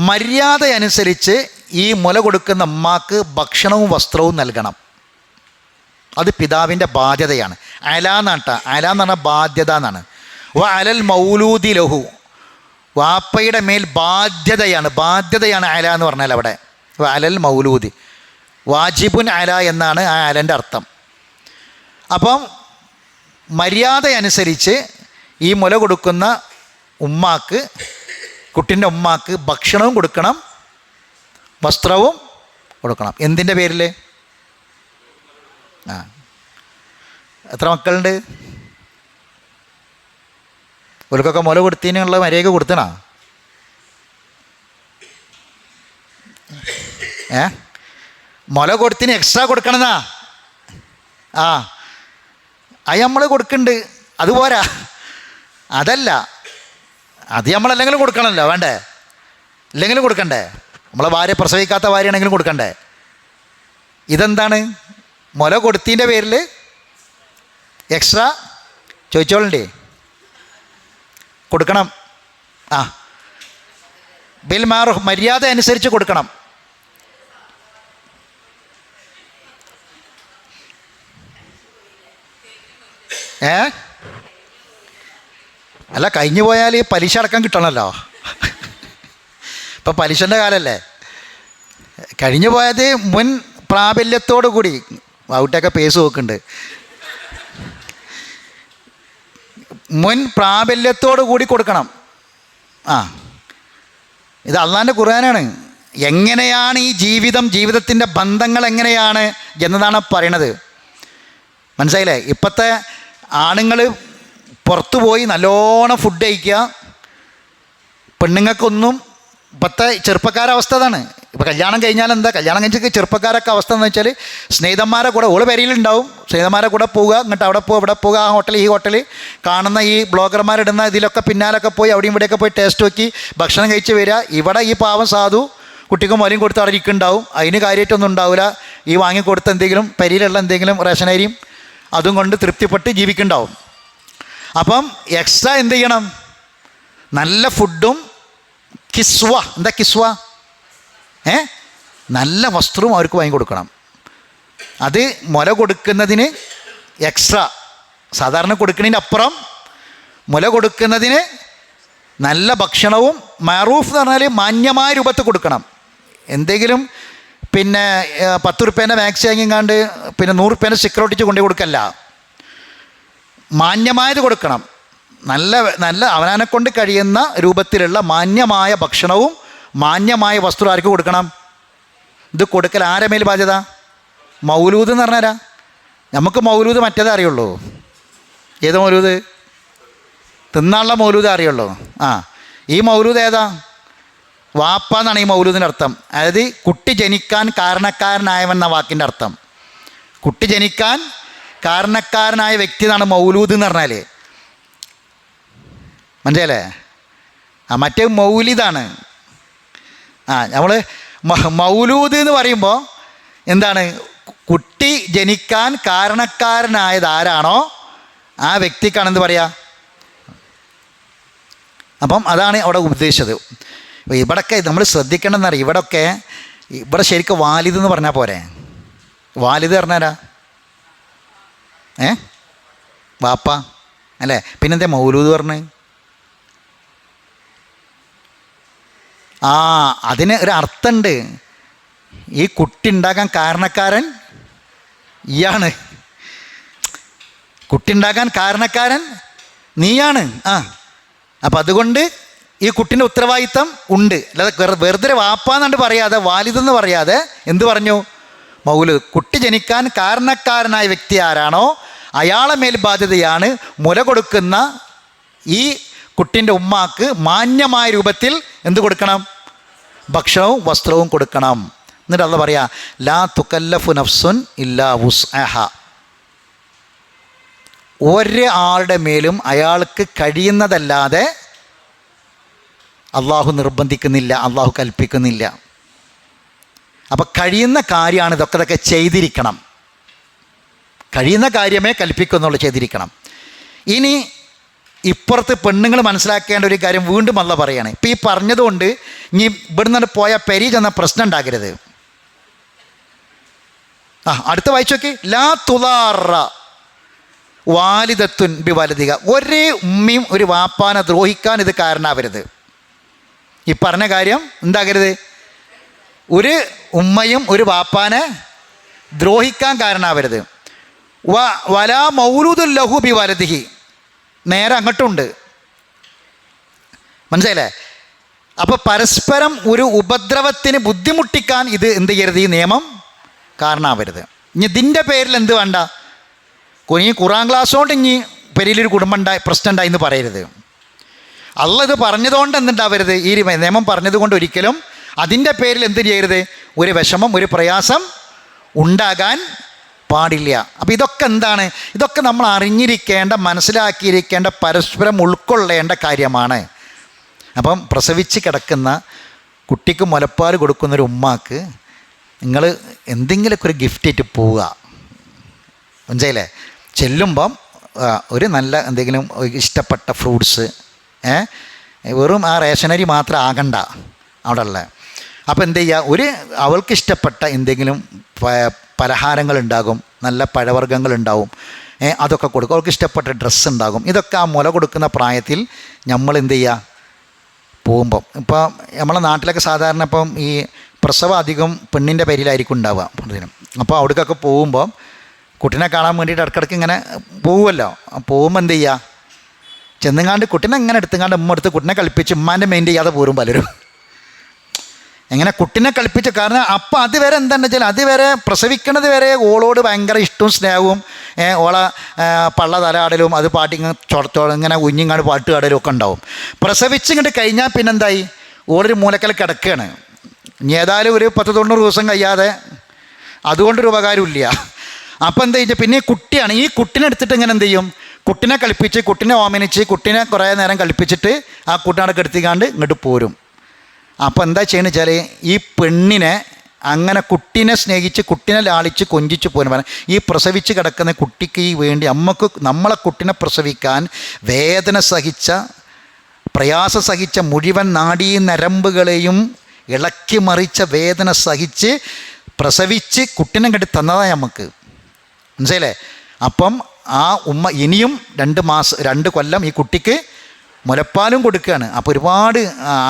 മര്യാദ അനുസരിച്ച് ഈ മുല കൊടുക്കുന്ന അമ്മക്ക് ഭക്ഷണവും വസ്ത്രവും നൽകണം. അത് പിതാവിൻ്റെ ബാധ്യതയാണ്. അലാന്നാട്ട, അലാന്ന് പറഞ്ഞാൽ ബാധ്യത എന്നാണ്. വ അലൽ മൗലൂദി ലഹു, വാപ്പയുടെ മേൽ ബാധ്യതയാണ് അല എന്ന് പറഞ്ഞാൽ അവിടെ. വ അലൽ മൗലൂദി, വാജിബുൻ അല എന്നാണ് ആ അലൻ്റെ അർത്ഥം. അപ്പം മര്യാദ അനുസരിച്ച് ഈ മുല കൊടുക്കുന്ന ഉമ്മാക്ക്, കുട്ടിൻ്റെ ഉമ്മാക്ക് ഭക്ഷണവും കൊടുക്കണം, വസ്ത്രവും കൊടുക്കണം. എന്തിൻ്റെ പേരിൽ? എത്ര മക്കളുണ്ട്? ഓൽക്കൊക്കെ മുല കൊടുത്തതിനുള്ള മര്യാദ കൊടുത്തണോ? മുല കൊടുത്തിന് എക്സ്ട്രാ കൊടുക്കണമെന്നാ. അത് നമ്മൾ കൊടുക്കുന്നുണ്ട്, അതുപോരാ. അതല്ല, അത് നമ്മളല്ലെങ്കിലും കൊടുക്കണമല്ലോ, വേണ്ടേ? ഇല്ലെങ്കിലും കൊടുക്കണ്ടേ? നമ്മളെ ഭാര്യ പ്രസവിക്കാത്ത ഭാര്യയാണെങ്കിലും കൊടുക്കണ്ടേ? ഇതെന്താണ്? മുല കൊടുത്തതിൻ്റെ പേരിൽ എക്സ്ട്രാ ചോദിച്ചോളണ്ടേ? കൊടുക്കണം. ബിൽ മാറൂഫ്, മര്യാദ അനുസരിച്ച് കൊടുക്കണം. അല്ല, കഴിഞ്ഞു പോയാൽ പലിശ അടക്കം കിട്ടണമല്ലോ. ഇപ്പം പലിശൻ്റെ കാലമല്ലേ. കഴിഞ്ഞു പോയത് മുൻ പ്രാബല്യത്തോടു കൂടി, ഔട്ടൊക്കെ പേസ് നോക്കുന്നുണ്ട്, മുൻ പ്രാബല്യത്തോടു കൂടി കൊടുക്കണം. ഇത് അള്ളാൻ്റെ ഖുർആനാണ്. എങ്ങനെയാണ് ഈ ജീവിതത്തിൻ്റെ ബന്ധങ്ങൾ എങ്ങനെയാണ് എന്നതാണ് പറയണത്. മനസ്സിലായില്ലേ? ഇപ്പോഴത്തെ ആണുങ്ങൾ പുറത്തു പോയി നല്ലോണം ഫുഡ് കഴിക്കുക, പെണ്ണുങ്ങൾക്കൊന്നും. ഇപ്പോഴത്തെ ചെറുപ്പക്കാരുടെ അവസ്ഥ അതാണ്. ഇപ്പോൾ കല്യാണം കഴിഞ്ഞാൽ എന്താ, കല്യാണം കഴിച്ച ചെറുപ്പക്കാരൊക്കെ അവസ്ഥ എന്ന് വെച്ചാൽ സ്നേഹിതന്മാരെ കൂടെ, ഓള് പെരയിലുണ്ടാവും, സ്നേഹിതന്മാരെ കൂടെ പോവുക, എന്നിട്ട് അവിടെ പോകുക, ഇവിടെ പോവുക, ആ ഹോട്ടൽ ഈ ഹോട്ടൽ, കാണുന്ന ഈ ബ്ലോഗർമാരിടുന്ന ഇതിലൊക്കെ പിന്നാലൊക്കെ പോയി അവിടെയും ഇവിടെയൊക്കെ പോയി ടേസ്റ്റ് നോക്കി ഭക്ഷണം കഴിച്ച് വരിക. ഇവിടെ ഈ പാവം സാധു കുട്ടിക്കും മുലയും കൊടുത്ത് അവിടെ ഇരിക്കുന്നുണ്ടാവും. അതിന് കാര്യമായിട്ടൊന്നും ഉണ്ടാവില്ല. ഈ വാങ്ങിക്കൊടുത്ത എന്തെങ്കിലും പരിയിലുള്ള എന്തെങ്കിലും റേഷനരിയും അതും കൊണ്ട് തൃപ്തിപ്പെട്ട് ജീവിക്കുന്നുണ്ടാവും. അപ്പം എക്സ്ട്രാ എന്ത് ചെയ്യണം? നല്ല ഫുഡും കിസ്വ, എന്താ കിസ്വ? നല്ല വസ്ത്രവും അവർക്ക് വാങ്ങിക്കൊടുക്കണം. അത് മുല കൊടുക്കുന്നതിന് എക്സ്ട്രാ, സാധാരണ കൊടുക്കുന്നതിന് അപ്പുറം മുല കൊടുക്കുന്നതിന് നല്ല ഭക്ഷണവും, മഅറൂഫ് എന്ന് പറഞ്ഞാൽ മാന്യമായ രൂപത്തിൽ കൊടുക്കണം. എന്തെങ്കിലും പിന്നെ 10 റുപ്യേൻ്റെ മാക്സി വാങ്ങിങ്ങാണ്ട് പിന്നെ 100 റുപ്യേൻ്റെ സ്റ്റിക്കർ ഒട്ടിച്ച് കൊണ്ടു കൊടുക്കല്ല. മാന്യമായത് കൊടുക്കണം. നല്ല അവനെ കൊണ്ട് കഴിയുന്ന രൂപത്തിലുള്ള മാന്യമായ ഭക്ഷണവും മാന്യമായ വസ്തു ആർക്ക് കൊടുക്കണം? ഇത് കൊടുക്കൽ ആരെ മേൽ ബാധ്യത? മൗലൂദ് എന്ന് പറഞ്ഞാരാ? നമുക്ക് മൗലൂദ് മറ്റേതേ അറിയുള്ളൂ. ഏത് മൗലൂദ്? തിന്നാനുള്ള മൗലൂദ് അറിയുള്ളൂ. ഈ മൗലൂദ് ഏതാ? വാപ്പ എന്നാണ് ഈ മൗലൂദിൻ്റെ അർത്ഥം. അതായത് കുട്ടി ജനിക്കാൻ കാരണക്കാരനായവെന്ന വാക്കിൻ്റെ അർത്ഥം. കുട്ടി ജനിക്കാൻ കാരണക്കാരനായ വ്യക്തി എന്നാണ് മൗലൂദ് എന്ന് പറഞ്ഞാൽ. മനസ്സിലല്ലേ? മറ്റേ മൗലിദാണ്. നമ്മൾ മൗലൂദ് എന്ന് പറയുമ്പോൾ എന്താണ്? കുട്ടി ജനിക്കാൻ കാരണക്കാരനായത് ആരാണോ ആ വ്യക്തിക്കാണെന്ത് പറയുക. അപ്പം അതാണ് അവിടെ ഉദ്ദേശിച്ചത്. അപ്പോൾ ഇവിടൊക്കെ നമ്മൾ ശ്രദ്ധിക്കണമെന്നറിയാം. ഇവിടെ ശരിക്കും വാലിദ് എന്ന് പറഞ്ഞാൽ പോരെ? വാലിദ് പറഞ്ഞാരാ? വാപ്പ അല്ലേ? പിന്നെന്താ മൗലൂദ് പറഞ്ഞ്? അതിന് ഒരു അർത്ഥമുണ്ട്. ഈ കുട്ടി ഉണ്ടാകാൻ കാരണക്കാരൻ ഇയാണ്. കുട്ടി ഉണ്ടാകാൻ കാരണക്കാരൻ നീയാണ്. അപ്പം അതുകൊണ്ട് ഈ കുട്ടീൻ്റെ ഉത്തരവാദിത്തം ഉണ്ട്. അല്ലാതെ വെറുതെ വാപ്പാന്നുകൊണ്ട് പറയാതെ, വാലിദെന്ന് പറയാതെ എന്ത് പറഞ്ഞു? മൗലൂദ്. കുട്ടി ജനിക്കാൻ കാരണക്കാരനായ വ്യക്തി ആരാണോ അയാളെ മേൽ ബാധ്യതയാണ് മുല കൊടുക്കുന്ന ഈ കുട്ടീൻ്റെ ഉമ്മാക്ക് മാന്യമായ രൂപത്തിൽ എന്ത് കൊടുക്കണം? ഭക്ഷണവും വസ്ത്രവും കൊടുക്കണം. എന്നിട്ട് അള്ളാഹ് പറയാ, ലാ തുകല്ലഫു നഫ്സുൻ ഇല്ലാ വുസ്അഹ. ഒരാളുടെ മേലും അയാൾക്ക് കഴിയുന്നതല്ലാതെ അള്ളാഹു നിർബന്ധിക്കുന്നില്ല, അള്ളാഹു കൽപ്പിക്കുന്നില്ല. അപ്പം കഴിയുന്ന കാര്യമാണ് ഇതൊക്കെ ചെയ്തിരിക്കണം. കഴിയുന്ന കാര്യമേ കൽപ്പിക്കുന്നുള്ളൂ, ചെയ്തിരിക്കണം. ഇനി ഇപ്പുറത്ത് പെണ്ണുങ്ങൾ മനസ്സിലാക്കേണ്ട ഒരു കാര്യം വീണ്ടും അള്ളാഹ് പറയാണ്. ഇപ്പം ഈ പറഞ്ഞതുകൊണ്ട് ഇനി ഇവിടുന്ന് പോയാൽ പെരി ചെന്ന പ്രശ്നം ഉണ്ടാകരുത്. അടുത്ത വായിച്ചു നോക്കി. ലാ തുലാറ വാലിദത്തുൻ ബി വലദിക. ഒരേ ഉമ്മയും ഒരു വാപ്പാനെ ദ്രോഹിക്കാൻ ഇത് കാരണമാവരുത്. ഈ പറഞ്ഞ കാര്യം എന്താകരുത്? ഒരു ഉമ്മയും ഒരു വാപ്പാനെ ദ്രോഹിക്കാൻ കാരണമാവരുത്. വലാ മൗലൂദുൻ ലഹു ബി വലദിഹി. നേരെ അങ്ങോട്ടുണ്ട്. മനസ്സിലായില്ലേ? അപ്പോൾ പരസ്പരം ഒരു ഉപദ്രവത്തിന് ബുദ്ധിമുട്ടിക്കാൻ ഇത് എന്ത് ചെയ്യരുത്? ഈ നിയമം കാരണമാവരുത്. ഇനി ഇതിൻ്റെ പേരിൽ എന്ത് വേണ്ട? ഈ ഖുറാൻ ക്ലാസ് കൊണ്ട് ഇനി പെരിയിലൊരു കുടുംബം പ്രശ്നം ഉണ്ടായി എന്ന് പറയരുത്. അള്ളാഹ് ഇത് പറഞ്ഞതുകൊണ്ട് എന്തുണ്ടാവരുത്? ഈ നിയമം പറഞ്ഞതുകൊണ്ട് ഒരിക്കലും അതിൻ്റെ പേരിൽ എന്ത് ചെയ്യരുത്? ഒരു വിഷമം, ഒരു പ്രയാസം ഉണ്ടാകാൻ പാടില്ല. അപ്പോൾ ഇതൊക്കെ എന്താണ്? ഇതൊക്കെ നമ്മൾ അറിഞ്ഞിരിക്കേണ്ട, മനസ്സിലാക്കിയിരിക്കേണ്ട, പരസ്പരം ഉൾക്കൊള്ളേണ്ട കാര്യമാണ്. അപ്പം പ്രസവിച്ച് കിടക്കുന്ന കുട്ടിക്ക് മുലപ്പാൽ കൊടുക്കുന്നൊരു ഉമ്മാക്ക് നിങ്ങൾ എന്തെങ്കിലുമൊക്കെ ഒരു ഗിഫ്റ്റ് ഇട്ട് പോവുക. മനസ്സിലായില്ലേ? ചെല്ലുമ്പം ഒരു നല്ല എന്തെങ്കിലും ഇഷ്ടപ്പെട്ട ഫ്രൂട്ട്സ്, വെറും ആ റേഷനറി മാത്രം ആകണ്ട അവിടെ ഉള്ളത്. അപ്പോൾ എന്ത് ചെയ്യുക? അവൾക്ക് ഇഷ്ടപ്പെട്ട എന്തെങ്കിലും പലഹാരങ്ങളുണ്ടാകും, നല്ല പഴവർഗ്ഗങ്ങളുണ്ടാവും, അതൊക്കെ കൊടുക്കും. അവൾക്ക് ഇഷ്ടപ്പെട്ട ഡ്രസ്സ് ഉണ്ടാകും. ഇതൊക്കെ ആ മുല കൊടുക്കുന്ന പ്രായത്തിൽ നമ്മൾ എന്ത് ചെയ്യുക? പോകുമ്പം ഇപ്പം നമ്മളെ നാട്ടിലൊക്കെ സാധാരണ ഇപ്പം ഈ പ്രസവം അധികം പെണ്ണിൻ്റെ പേരിലായിരിക്കും ഉണ്ടാവുക. അപ്പോൾ അവിടേക്കൊക്കെ പോകുമ്പം കുട്ടീനെ കാണാൻ വേണ്ടിയിട്ട് ഇടയ്ക്കിടയ്ക്ക് ഇങ്ങനെ പോകുമല്ലോ. പോകുമ്പോൾ എന്ത് ചെയ്യുക? ചെന്നുങ്ങാണ്ട് കുട്ടീനെ ഇങ്ങനെ എടുത്തുങ്ങാണ്ട് ഉമ്മ എടുത്ത് കുട്ടീനെ കളിപ്പിച്ച് ഉമ്മാൻ്റെ മെയിൻ ചെയ്യാതെ പോരും പലരും. എങ്ങനെ കുട്ടീനെ കളിപ്പിച്ച്, കാരണം അപ്പം അതുവരെ എന്താണെന്ന് വെച്ചാൽ അതുവരെ പ്രസവിക്കണത് വരെ ഓളോട് ഭയങ്കര ഇഷ്ടവും സ്നേഹവും, ഓളെ പള്ള തലയാടലും അത് ഇങ്ങനെ ഉഞ്ഞിങ്ങാണ്ട് പാട്ട് പാടലും ഒക്കെ ഉണ്ടാവും. പ്രസവിച്ചിങ്ങോട്ട് കഴിഞ്ഞാൽ പിന്നെന്തായി? ഓളൊരു മൂലക്കൽ കിടക്കുകയാണ്. ഇനി ഏതായാലും ഒരു 10-90 ദിവസം കഴിയാതെ അതുകൊണ്ടൊരു ഉപകാരമില്ല. അപ്പം എന്താ വെച്ചാൽ പിന്നെ കുട്ടിയാണ്. ഈ കുട്ടീനെ എടുത്തിട്ട് ഇങ്ങനെ എന്ത് ചെയ്യും? കുട്ടീനെ കളിപ്പിച്ച്, കുട്ടീനെ ഓമനിച്ച്, കുട്ടീനെ കുറേ നേരം കളിപ്പിച്ചിട്ട് ആ കുട്ടീനെ എടുത്തിക്കാണ്ട് ഇങ്ങോട്ട് പോരും. അപ്പോൾ എന്താ ചെയ്യുന്നത് വെച്ചാൽ ഈ പെണ്ണിനെ അങ്ങനെ കുട്ടീനെ സ്നേഹിച്ച്, കുട്ടീനെ ലാളിച്ച്, കൊഞ്ചിച്ച് പോലും ഈ പ്രസവിച്ച് കിടക്കുന്ന കുട്ടിക്ക് ഈ വേണ്ടി നമ്മളെ കുട്ടീനെ പ്രസവിക്കാൻ വേദന സഹിച്ച, പ്രയാസം സഹിച്ച മുഴുവൻ നാഡീ നരമ്പുകളെയും ഇളക്കി മറിച്ച വേദന സഹിച്ച് പ്രസവിച്ച് കുട്ടീനെ കണ്ടി തന്നതാണ് നമുക്ക്. മനസ്സിലേ? അപ്പം ആ ഉമ്മ ഇനിയും 2 കൊല്ലം ഈ കുട്ടിക്ക് മുലപ്പാലും കൊടുക്കുകയാണ്. അപ്പോൾ ഒരുപാട്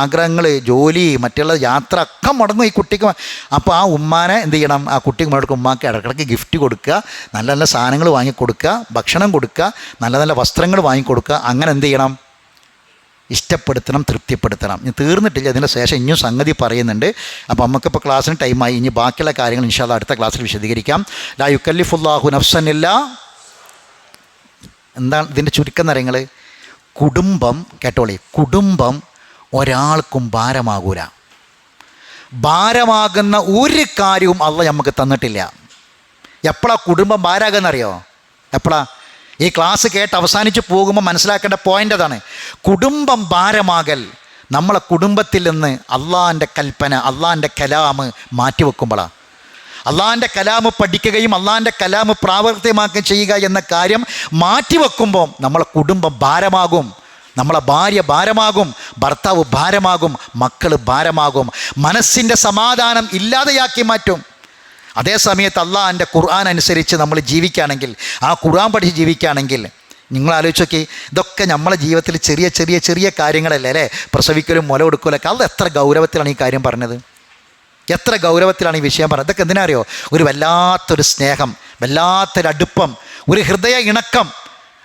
ആഗ്രഹങ്ങൾ, ജോലി, മറ്റുള്ള യാത്ര ഒക്കെ മുടങ്ങും ഈ കുട്ടിക്ക്. അപ്പോൾ ആ ഉമ്മാനെ എന്ത് ചെയ്യണം? ആ കുട്ടിക്ക് മുടക്കും ഉമ്മാക്ക് ഇടയ്ക്കിടയ്ക്ക് ഗിഫ്റ്റ് കൊടുക്കുക, നല്ല നല്ല സാധനങ്ങൾ വാങ്ങിക്കൊടുക്കുക, ഭക്ഷണം കൊടുക്കുക, നല്ല നല്ല വസ്ത്രങ്ങൾ വാങ്ങിക്കൊടുക്കുക. അങ്ങനെ എന്ത് ചെയ്യണം? ഇഷ്ടപ്പെടുത്തണം, തൃപ്തിപ്പെടുത്തണം. ഇനി തീർന്നിട്ടില്ല, അതിൻ്റെ ശേഷം ഇനിയും സംഗതി പറയുന്നുണ്ട്. അപ്പോൾ നമുക്കിപ്പോൾ ക്ലാസ്സിന് ടൈമായി. ഇനി ബാക്കിയുള്ള കാര്യങ്ങൾ ഇൻഷാ അല്ലാഹ് അടുത്ത ക്ലാസ്സിൽ വിശദീകരിക്കാം. ലാ യുക്കല്ലിഫുല്ലാഹു നഫ്സൻ ഇല്ലാ. എന്താണ് ഇതിൻ്റെ ചുരുക്കം നിറങ്ങൾ? കുടുംബം, കേട്ടോളി, കുടുംബം ഒരാൾക്കും ഭാരമാകൂല. ഭാരമാകുന്ന ഒരു കാര്യവും അള്ളാഹ് നമുക്ക് തന്നിട്ടില്ല. എപ്പോഴാണ് കുടുംബം ഭാരമാകുന്നറിയോ? എപ്പോഴാണ്? ഈ ക്ലാസ് കേട്ട് അവസാനിച്ച് പോകുമ്പോൾ മനസ്സിലാക്കേണ്ട പോയിൻ്റ് അതാണ്. കുടുംബം ഭാരമാകൽ നമ്മളെ കുടുംബത്തിൽ നിന്ന് അള്ളാഹിൻ്റെ കൽപ്പന, അള്ളാഹിൻ്റെ കലാമ് മാറ്റിവെക്കുമ്പോഴാണ്. അള്ളാഹിൻ്റെ കലാമ് പഠിക്കുകയും അള്ളാഹിൻ്റെ കലാമ് പ്രാവർത്തികമാക്കുകയും ചെയ്യുക എന്ന കാര്യം മാറ്റിവെക്കുമ്പോൾ നമ്മളെ കുടുംബം ഭാരമാകും, നമ്മളെ ഭാര്യ ഭാരമാകും, ഭർത്താവ് ഭാരമാകും, മക്കൾ ഭാരമാകും, മനസ്സിൻ്റെ സമാധാനം ഇല്ലാതെയാക്കി മാറ്റും. അതേ സമയത്ത് അള്ളാഹിൻ്റെ ഖുർആൻ അനുസരിച്ച് നമ്മൾ ജീവിക്കുകയാണെങ്കിൽ, ആ ഖുർആൻ പഠിച്ച് ജീവിക്കുകയാണെങ്കിൽ, നിങ്ങൾ ആലോചിച്ച് നോക്കി, ഇതൊക്കെ നമ്മളെ ജീവിതത്തിൽ ചെറിയ ചെറിയ ചെറിയ കാര്യങ്ങളല്ലേ അല്ലേ? പ്രസവിക്കലും മുല കൊടുക്കലൊക്കെ, അത് എത്ര ഗൗരവത്തിലാണ് ഈ കാര്യം പറഞ്ഞത്, എത്ര ഗൗരവത്തിലാണ് ഈ വിഷയം പറഞ്ഞത്. ഇതൊക്കെ എന്തിനാ അറിയോ? ഒരു വല്ലാത്തൊരു സ്നേഹം, വല്ലാത്തൊരടുപ്പം, ഒരു ഹൃദയ ഇണക്കം.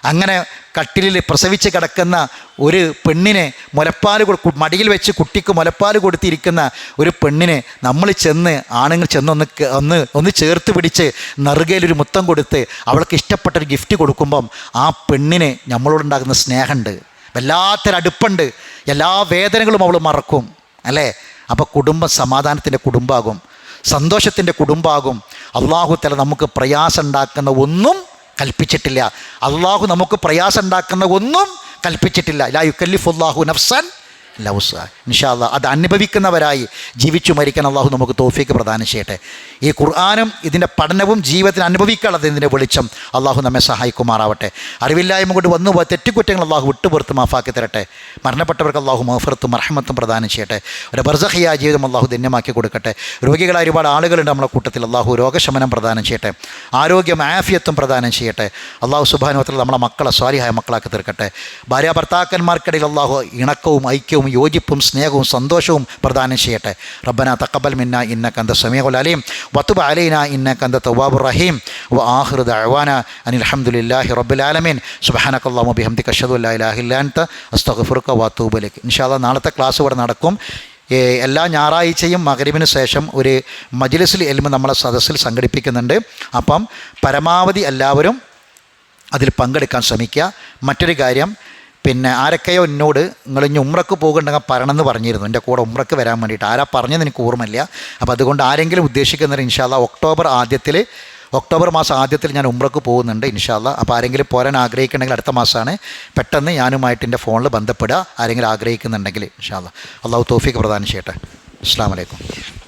അങ്ങനെ കട്ടിലിൽ പ്രസവിച്ച് കിടക്കുന്ന ഒരു പെണ്ണിനെ മുലപ്പാൽ മടിയിൽ വെച്ച് കുട്ടിക്ക് മുലപ്പാൽ കൊടുത്തിരിക്കുന്ന ഒരു പെണ്ണിനെ നമ്മൾ ചെന്ന്, ആണുങ്ങൾ ചെന്ന് ഒന്ന് ചേർത്ത് പിടിച്ച് നെറുകയിലൊരു മുത്തം കൊടുത്ത് അവൾക്ക് ഇഷ്ടപ്പെട്ടൊരു ഗിഫ്റ്റ് കൊടുക്കുമ്പം ആ പെണ്ണിന് നമ്മളോടുണ്ടാകുന്ന സ്നേഹമുണ്ട്, വല്ലാത്തൊരടുപ്പുണ്ട്, എല്ലാ വേദനകളും അവൾ മറക്കും അല്ലേ? അപ്പോൾ കുടുംബം സമാധാനത്തിൻ്റെ കുടുംബമാകും, സന്തോഷത്തിൻ്റെ കുടുംബമാകും. അള്ളാഹു തആല നമുക്ക് പ്രയാസം ഉണ്ടാക്കുന്ന ഒന്നും കൽപ്പിച്ചിട്ടില്ല. അള്ളാഹു നമുക്ക് പ്രയാസം ഉണ്ടാക്കുന്ന ഒന്നും കൽപ്പിച്ചിട്ടില്ല. ലാ യുകല്ലിഫുല്ലാഹു നഫ്സൻ ഇല്ലാ വസ്അഹാ. ഇൻഷാ അല്ലാഹ് അത് അനുഭവിക്കുന്നവരായി ജീവിച്ചു മരിക്കാൻ അള്ളാഹു നമുക്ക് തൗഫീക്ക് പ്രദാനം ചെയ്യട്ടെ. ഈ ഖുർആനും ഇതിൻ്റെ പഠനവും ജീവിതത്തിൽ അനുഭവിക്കാനുള്ളത് ഇതിൻ്റെ വെളിച്ചം അള്ളാഹു നമ്മെ സഹായിക്കുമാറാവട്ടെ. അറിവില്ലായ്മ കൊണ്ട് വന്നു പോയ തെറ്റുകുറ്റങ്ങൾ അള്ളാഹു വിട്ടുപുറത്ത് മാഫാക്കി തരട്ടെ. മരണപ്പെട്ടവർക്ക് അള്ളാഹു മഗ്ഫിറത്തും റഹ്മത്തും പ്രദാനം ചെയ്യട്ടെ. ഒരു ബർസഖിയായ ജീവിതം അള്ളാഹു ധന്യമാക്കി കൊടുക്കട്ടെ. രോഗികളായ ഒരുപാട് ആളുകളുണ്ട് നമ്മളെ കൂട്ടത്തിൽ, അള്ളാഹു രോഗശമനം പ്രദാനം ചെയ്യട്ടെ, ആരോഗ്യം ആഫിയത്തും പ്രദാനം ചെയ്യട്ടെ. അള്ളാഹു സുബ്ഹാനഹു വ തആല നമ്മളെ മക്കളെ സ്വാലിഹായ മക്കളാക്കി തീർക്കട്ടെ. ഭാര്യ ഭർത്താക്കന്മാർക്കിടയിൽ അള്ളാഹു ഇണക്കവും ഐക്യവും യോജിപ്പും സ്നേഹവും സന്തോഷവും പ്രദാനം ചെയ്യട്ടെ. റബ്ബനാ തഖബ്ബൽ മിന്നാ ഇന്നക അന്ത സമീഉൽ അലീം വതുബ് അലൈനാ ഇന്നക അന്ത തവ്വാബുർ റഹീം വആഖിറു ദഅവാനാ അനിൽ ഹംദുലില്ലാഹി റബ്ബിൽ ആലമീൻ സുബ്ഹാനകല്ലാഹുമ്മ ബിഹംദിക അഷ്ഹദു അല്ലാ ഇലാഹ ഇല്ലാ അൻത അസ്തഗ്ഫിറുക വഅതൂബു ഇലൈക്. ഇൻഷാ അല്ലാഹ് നാളത്തെ ക്ലാസ് ഇവിടെ നടക്കും. എല്ലാ ഞായറാഴ്ചയും മഗ്‌രിബിന് ശേഷം ഒരു മജ്‌ലിസുൽ ഇൽമ് നമ്മളെ സദസ്സിൽ സംഘടിപ്പിക്കുന്നുണ്ട്. അപ്പം പരമാവധി എല്ലാവരും അതിൽ പങ്കെടുക്കാൻ ശ്രമിക്കുക. മറ്റൊരു കാര്യം, പിന്നെ ആരൊക്കെയോ എന്നോട് നിങ്ങൾ ഇനി ഉംറക്ക് പോകുന്നുണ്ടെങ്കിൽ പറയണമെന്ന് പറഞ്ഞിരുന്നു, എൻ്റെ കൂടെ ഉംറക്ക് വരാൻ വേണ്ടിയിട്ട്. ആരാ പറഞ്ഞതെന്ന് എനിക്ക് ഓർമ്മയില്ല. അപ്പോൾ അതുകൊണ്ട് ആരെങ്കിലും ഉദ്ദേശിക്കുന്നവർ ഇൻഷാ അല്ലാഹ് ഒക്ടോബർ മാസം ആദ്യത്തിൽ ഞാൻ ഉംറക്ക് പോകുന്നുണ്ട് ഇൻഷാ അല്ലാഹ്. അപ്പോൾ ആരെങ്കിലും പോരാൻ ആഗ്രഹിക്കുന്നുണ്ടെങ്കിൽ അടുത്ത മാസമാണ്, പെട്ടെന്ന് ഞാനുമായിട്ട് എൻ്റെ ഫോണിൽ ബന്ധപ്പെടുക, ആരെങ്കിലും ആഗ്രഹിക്കുന്നുണ്ടെങ്കിൽ ഇൻഷാ അല്ലാഹ്. അള്ളാഹു തൗഫീഖ് പ്രദാനം ചെയ്യട്ടെ. അസ്സലാമു അലൈക്കും.